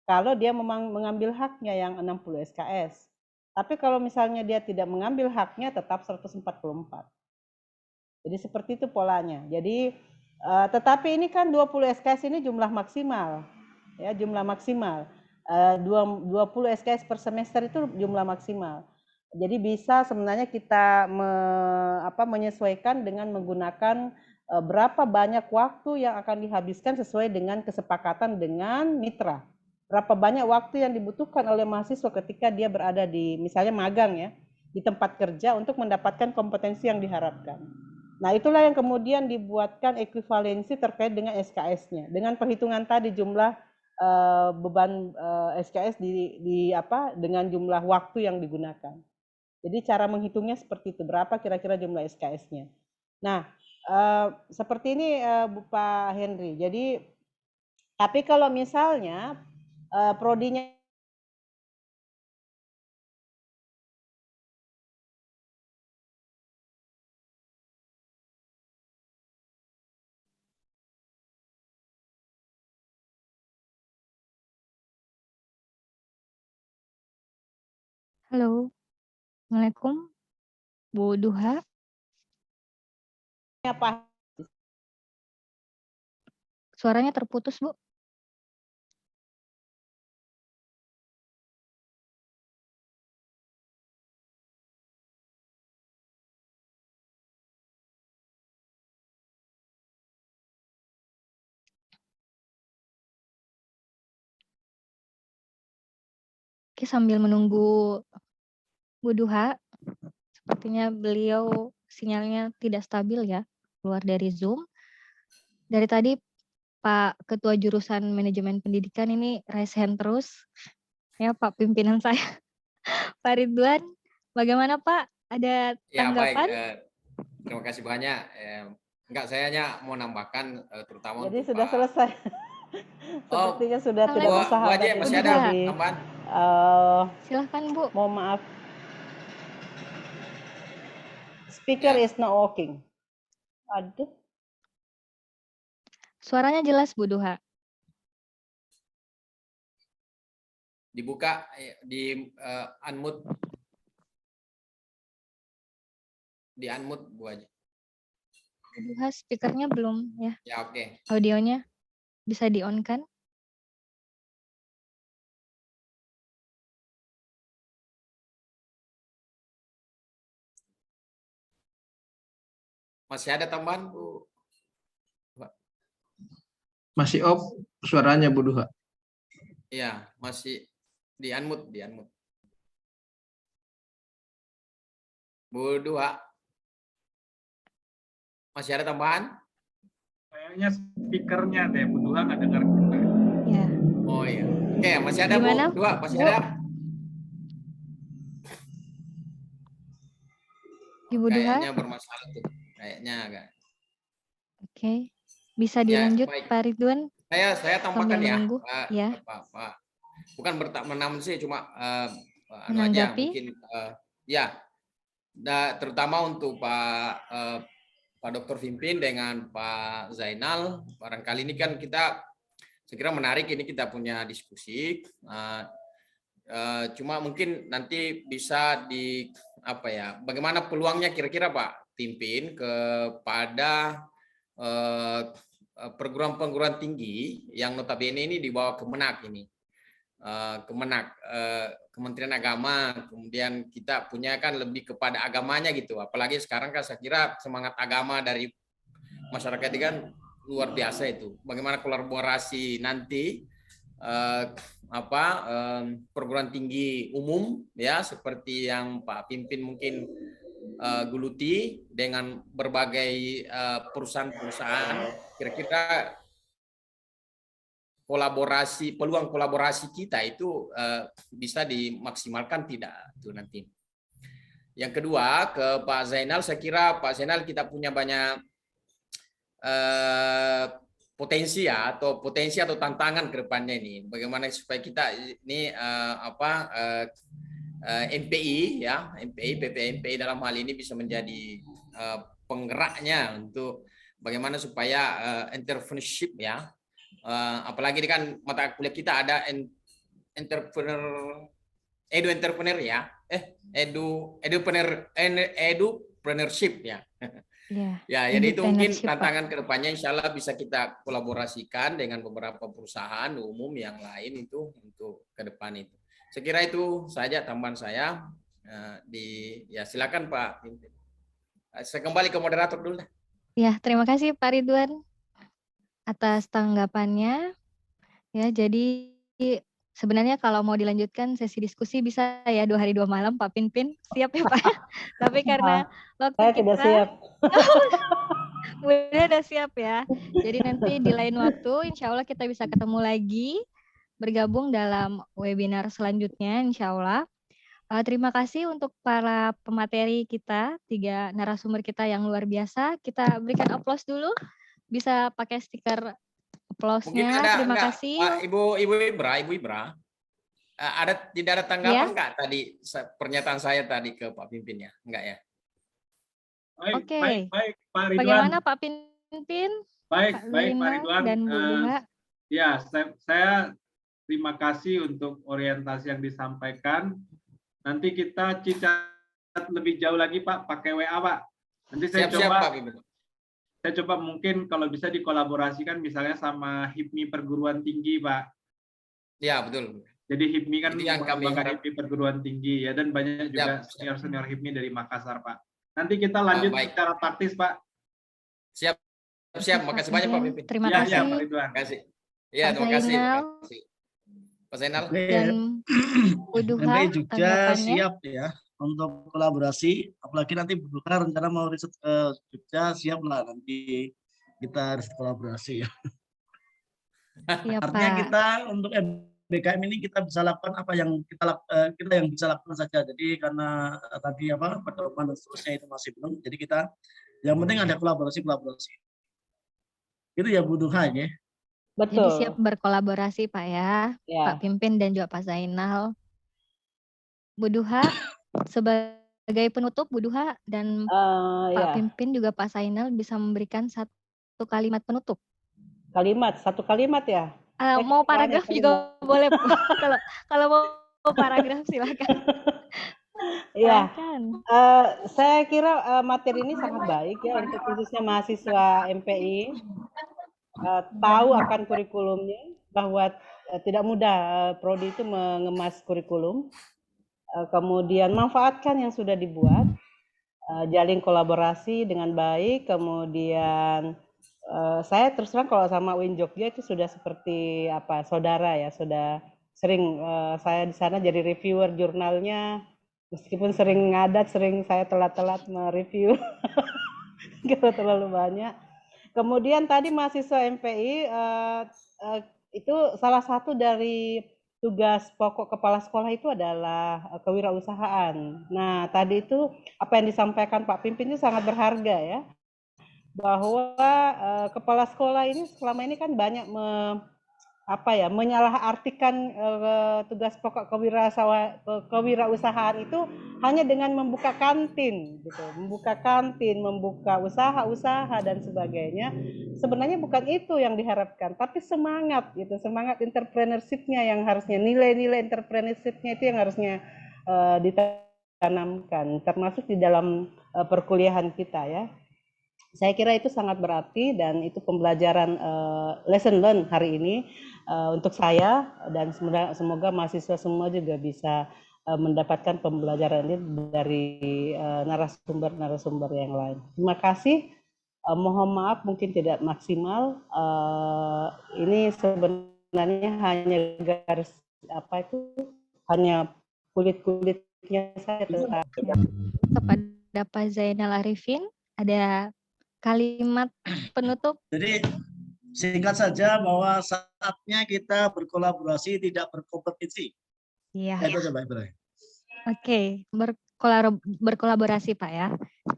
Kalau dia memang mengambil haknya yang 60 SKS. Tapi kalau misalnya dia tidak mengambil haknya tetap 144. Jadi seperti itu polanya. Jadi tetapi ini kan 20 SKS ini jumlah maksimal. Ya, jumlah maksimal. 20 SKS per semester itu jumlah maksimal. Jadi bisa sebenarnya kita menyesuaikan dengan menggunakan berapa banyak waktu yang akan dihabiskan sesuai dengan kesepakatan dengan mitra. Berapa banyak waktu yang dibutuhkan oleh mahasiswa ketika dia berada di misalnya magang ya, di tempat kerja untuk mendapatkan kompetensi yang diharapkan. Nah, itulah yang kemudian dibuatkan ekuivalensi terkait dengan SKS-nya. Dengan perhitungan tadi jumlah beban SKS dengan jumlah waktu yang digunakan. Jadi cara menghitungnya seperti itu, berapa kira-kira jumlah SKS-nya. Nah, seperti ini Pak Henry. Jadi, tapi kalau misalnya prodinya Halo, Assalamualaikum, Bu Duha. apa? Suaranya terputus, Bu. Oke, sambil menunggu Bu Duha, sepertinya beliau sinyalnya tidak stabil ya, keluar dari Zoom. Dari tadi Pak Ketua Jurusan Manajemen Pendidikan ini raise hand terus. Ya, Pak pimpinan saya. Pak Ridwan, bagaimana Pak? Ada tanggapan? Ya, baik. Terima kasih banyak. Enggak, saya hanya mau nambahkan terutama jadi untuk sudah selesai. Sepertinya sudah tidak Bu bersahabat. Haji, masih ada tambahan? Silahkan Bu. Mohon maaf. Speaker is not working. Aduh. Suaranya jelas Bu Duha. Dibuka di unmute. Di unmute Bu Haji. Bu Duha speakernya belum ya? Ya, oke. Audionya bisa di-on kan? Masih ada tambahan Bu? Masih off suaranya Bu Duha. Iya, masih di unmute, Bu Duha. Masih ada tambahan? Kayaknya speakernya deh, Bu Duha nggak dengar kita. Ya. Oh iya. Oke, masih ada Gimana, Bu Duha, masih Bu? ada? Ibu Duha? Kayaknya bermasalah tuh. Kayaknya agak. Oke. Bisa dilanjut baik. Pak Ridwan? Saya tambahkan ya, Pak. Ya. Bukan menambah sih, cuma aja Menanggapi? mungkin ya. Terutama untuk Pak Dr. Pimpin dengan Pak Zainal, barangkali ini kan kita saya kira menarik ini kita punya diskusi. Cuma mungkin nanti bisa bagaimana peluangnya kira-kira Pak Pimpin kepada perguruan-perguruan tinggi yang notabene ini di bawah Kemenak ini. Kemenak, Kementerian Agama, kemudian kita punya kan lebih kepada agamanya gitu. Apalagi sekarang kan saya kira semangat agama dari masyarakat ini kan luar biasa itu. Bagaimana kolaborasi nanti perguruan tinggi umum ya seperti yang Pak Pimpin mungkin geluti dengan berbagai perusahaan-perusahaan, kira-kira peluang kolaborasi kita itu bisa dimaksimalkan tidak itu nanti. Yang kedua ke Pak Zainal, saya kira Pak Zainal kita punya banyak potensi atau tantangan ke depannya ini. Bagaimana supaya kita ini MPI ya, PPMPI dalam hal ini bisa menjadi penggeraknya untuk bagaimana supaya entrepreneurship ya. Apalagi ini kan mata kuliah kita ada entrepreneur ya, Edupreneurship ya. Ya, Ya, jadi itu mungkin entrepreneurship, Pak. tantangan kedepannya, insya Allah bisa kita kolaborasikan dengan beberapa perusahaan umum yang lain itu untuk ke depan itu. Saya kira itu saja tambahan saya. Ya silakan Pak Pimpin. Saya kembali ke moderator dulu. Ya, terima kasih Pak Ridwan atas tanggapannya. Ya, jadi sebenarnya kalau mau dilanjutkan sesi diskusi bisa ya 2 hari 2 malam Pak Pinpin. Siap ya Pak? Tapi karena waktu Saya kita tidak siap. udah siap ya. Jadi nanti di lain waktu insya Allah kita bisa ketemu lagi bergabung dalam webinar selanjutnya insya Allah. Terima kasih untuk para pemateri kita, 3 narasumber kita yang luar biasa. Kita berikan aplaus dulu. Bisa pakai stiker aplausnya. Terima kasih. Pak, Ibu Ibra, tidak ada tanggapan nggak tadi pernyataan saya tadi ke Pak Pimpin ya? Enggak ya? Oke. Baik, Pak Ridwan. Bagaimana Pak Pimpin? Baik, Pak Pak Zainal Ridwan. dan Bu Duha. Ya, saya terima kasih untuk orientasi yang disampaikan. Nanti kita cicat lebih jauh lagi Pak, pakai WA Pak. Nanti saya coba mungkin kalau bisa dikolaborasikan misalnya sama HIPMI perguruan tinggi Pak. Ya betul. Jadi HIPMI kan mengembangkan HIPMI perguruan tinggi ya, dan banyak juga senior HIPMI dari Makassar Pak. Nanti kita lanjut secara taktis Pak. Siap. Makasih banyak Pak Pimpin. Terima kasih. Pak Ridwan. Ya, terima kasih. Pak Zainal. Dan Bu Duha Jogja siap ya untuk kolaborasi, apalagi nanti Bu Duha rencana mau riset ke Jogja, siap lah nanti kita harus kolaborasi ya. Artinya kita untuk BKM ini kita bisa lakukan apa yang kita yang bisa lakukan saja. Jadi karena tadi pedoman dan seterusnya itu masih belum, jadi kita yang penting ada kolaborasi. Itu ya Bu Duha ya. Betul. Jadi siap berkolaborasi Pak ya. Pak Pimpin dan juga Pak Zainal. Bu Duha sebagai penutup, Bu Duha dan Pak Pimpin juga Pak Zainal bisa memberikan 1 kalimat penutup. Satu kalimat ya? Mau paragraf juga boleh. Kalau mau paragraf silakan. Ya, saya kira materi ini sangat baik ya untuk khususnya mahasiswa MPI. Tahu akan kurikulumnya, bahwa tidak mudah prodi itu mengemas kurikulum, kemudian manfaatkan yang sudah dibuat, jalin kolaborasi dengan baik, kemudian saya terus terang kalau sama UIN Jogja itu sudah seperti saudara ya, sudah sering saya di sana jadi reviewer jurnalnya, meskipun sering ngadat, sering saya telat-telat mereview karena terlalu banyak. Kemudian tadi mahasiswa MPI itu salah satu dari tugas pokok kepala sekolah itu adalah kewirausahaan. Nah, tadi itu apa yang disampaikan Pak Pimpin itu sangat berharga ya. Bahwa kepala sekolah ini selama ini kan banyak menyalahartikan tugas pokok kewirausahaan itu hanya dengan membuka kantin gitu, membuka usaha dan sebagainya. Sebenarnya bukan itu yang diharapkan, tapi semangat entrepreneurship-nya yang harusnya, nilai-nilai entrepreneurship-nya itu yang harusnya ditanamkan, termasuk di dalam perkuliahan kita ya. Saya kira itu sangat berarti dan itu pembelajaran lesson learn hari ini untuk saya, dan semoga mahasiswa semua juga bisa mendapatkan pembelajaran ini dari narasumber yang lain. Terima kasih. Mohon maaf mungkin tidak maksimal. Ini sebenarnya hanya garis hanya kulit-kulitnya saya. Kepada Pak Zainal Arifin ada kalimat penutup. Jadi singkat saja bahwa saatnya kita berkolaborasi, tidak berkompetisi. Iya. Itu coba Ibrahim. Oke, berkolaborasi Pak ya.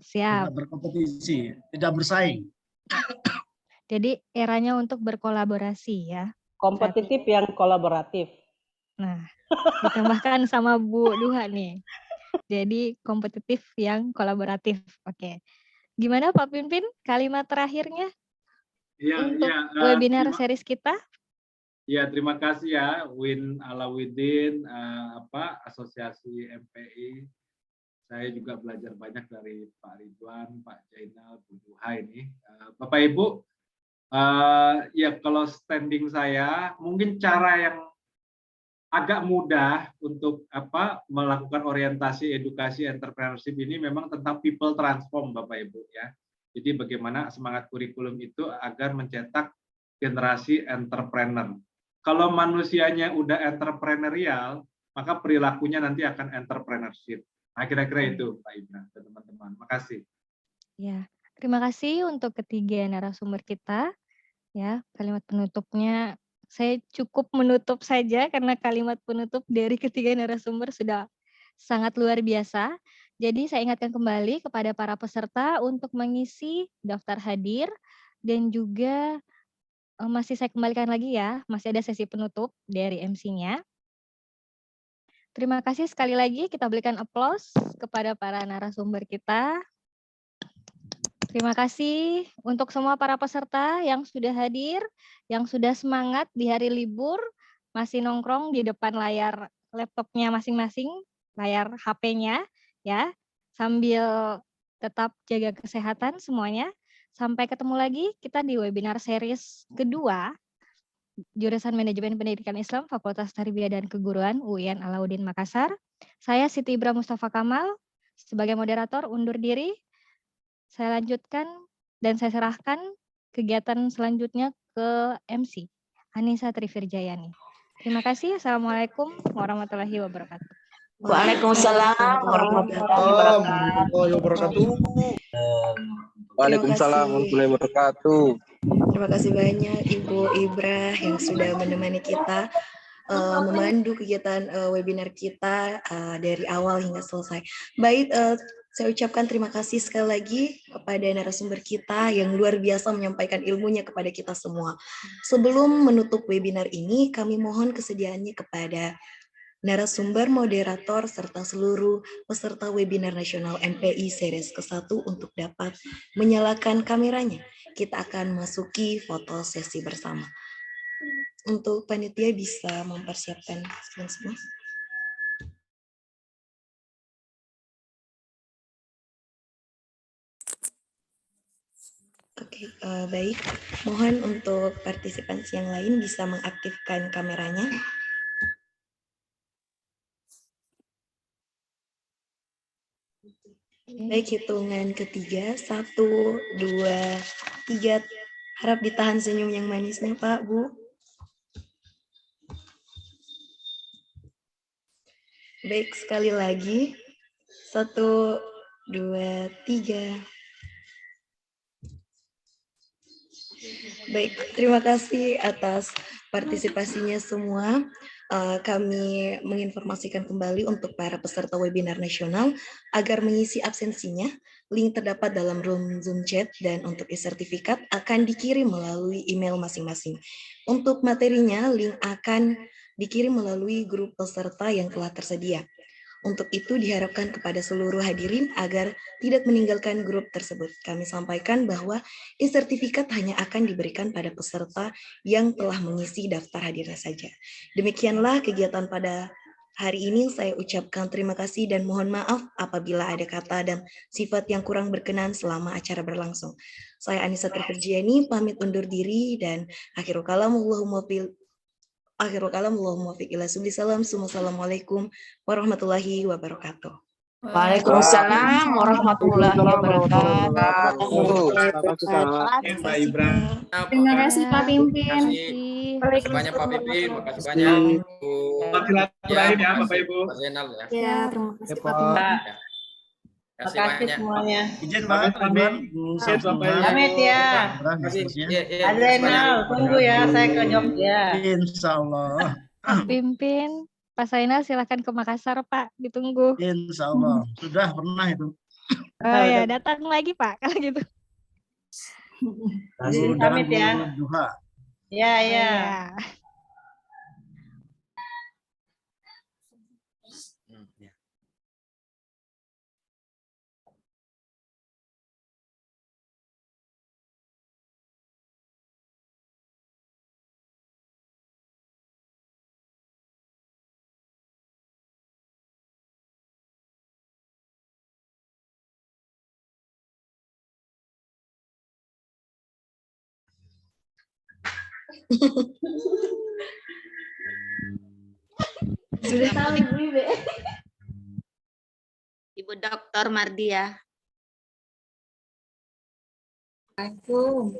Siap. Tidak berkompetisi, tidak bersaing. Jadi eranya untuk berkolaborasi ya. Kompetitif yang kolaboratif. Nah, ditambahkan sama Bu Duha nih. Jadi kompetitif yang kolaboratif. Oke. Gimana Pak Pimpin kalimat terakhirnya untuk webinar series kita? Ya, terima kasih ya Win Alawidin, Asosiasi MPI. Saya juga belajar banyak dari Pak Ridwan, Pak Jainal, Bu Duha ini. Bapak Ibu, ya kalau standing saya, mungkin cara yang agak mudah untuk melakukan orientasi edukasi entrepreneurship ini memang tentang people transform, Bapak Ibu ya. Jadi bagaimana semangat kurikulum itu agar mencetak generasi entrepreneur. Kalau manusianya udah entrepreneurial, maka perilakunya nanti akan entrepreneurship. Nah, kira-kira itu Pak Ibra dan teman-teman. Makasih. Ya, terima kasih untuk ketiga narasumber kita. Ya, kalimat penutupnya saya cukup menutup saja karena kalimat penutup dari ketiga narasumber sudah sangat luar biasa. Jadi saya ingatkan kembali kepada para peserta untuk mengisi daftar hadir dan juga masih saya kembalikan lagi ya, masih ada sesi penutup dari MC-nya. Terima kasih sekali lagi, kita berikan aplaus kepada para narasumber kita. Terima kasih untuk semua para peserta yang sudah hadir, yang sudah semangat di hari libur, masih nongkrong di depan layar laptopnya masing-masing, layar HP-nya, ya, sambil tetap jaga kesehatan semuanya. Sampai ketemu lagi kita di webinar series kedua, jurusan Manajemen Pendidikan Islam, Fakultas Tarbiyah dan Keguruan, UIN Alauddin Makassar. Saya Siti Ibra Mustafa Kamal, sebagai moderator undur diri. Saya lanjutkan dan saya serahkan kegiatan selanjutnya ke MC, Anissa Trifirjayani. Terima kasih. Assalamualaikum warahmatullahi wabarakatuh. Waalaikumsalam warahmatullahi wabarakatuh. Waalaikumsalam warahmatullahi wabarakatuh. Terima kasih banyak Ibu Ibra yang sudah menemani kita memandu kegiatan webinar kita dari awal hingga selesai. Baik, saya ucapkan terima kasih sekali lagi kepada narasumber kita yang luar biasa menyampaikan ilmunya kepada kita semua. Sebelum menutup webinar ini, kami mohon kesediaannya kepada narasumber, moderator, serta seluruh peserta webinar nasional MPI series ke-1 untuk dapat menyalakan kameranya. Kita akan masuki foto sesi bersama. Untuk panitia bisa mempersiapkan semua. Oke, baik. Mohon untuk partisipansi yang lain bisa mengaktifkan kameranya. Baik, hitungan ketiga, 1, 2, 3. Harap ditahan senyum yang manisnya, Pak, Bu. Baik, sekali lagi. 1, 2, 3. Baik, terima kasih atas partisipasinya semua. Kami menginformasikan kembali untuk para peserta webinar nasional agar mengisi absensinya. Link terdapat dalam room Zoom chat dan untuk e-sertifikat akan dikirim melalui email masing-masing. Untuk materinya, link akan dikirim melalui grup peserta yang telah tersedia. Untuk itu diharapkan kepada seluruh hadirin agar tidak meninggalkan grup tersebut. Kami sampaikan bahwa e-sertifikat hanya akan diberikan pada peserta yang telah mengisi daftar hadirnya saja. Demikianlah kegiatan pada hari ini. Saya ucapkan terima kasih dan mohon maaf apabila ada kata dan sifat yang kurang berkenan selama acara berlangsung. Saya Anissa Trifirjayani pamit undur diri dan akhirul kalam Allahumma fiq ila subli salam. Assalamualaikum warahmatullahi wabarakatuh. Waalaikumsalam warahmatullahi wabarakatuh. Pak Ibra. Terima kasih Pak Pimpin. Terima kasih banyak Pak Pimpin. Terima kasih banyak. Terakhir ya Bapak Ibu. Pak Zainal ya. Ya, terima kasih Pak Terima Pimpin. kasih Terima kasih banyak. semuanya. Izin Pak, Pamit ya. Adrenal, tunggu ya, saya ke Jogja. Insya Allah. Pak Pimpin, Pak Zainal silakan ke Makassar Pak, ditunggu. Insya Allah, sudah pernah itu. Oh ya, datang lagi Pak, kalau gitu. Pamit ya. Ya, ya. Ya. Sudah tahu Ibu Ibe. Ibu Dr. Mardia. Assalamualaikum.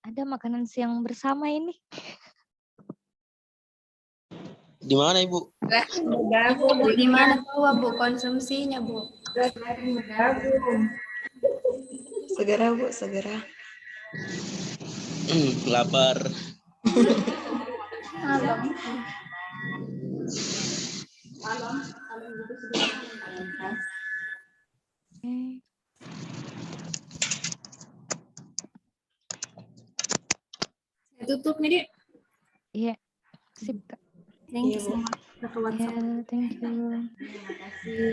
Ada makanan siang bersama ini. Di mana Ibu? Di mana tuh Bu konsumsinya Bu? Segera Bu, segera. Lapar. Tutup nih, Dik. Iya, sip Kak. Thank you so much. Ya, thank you. Terima kasih.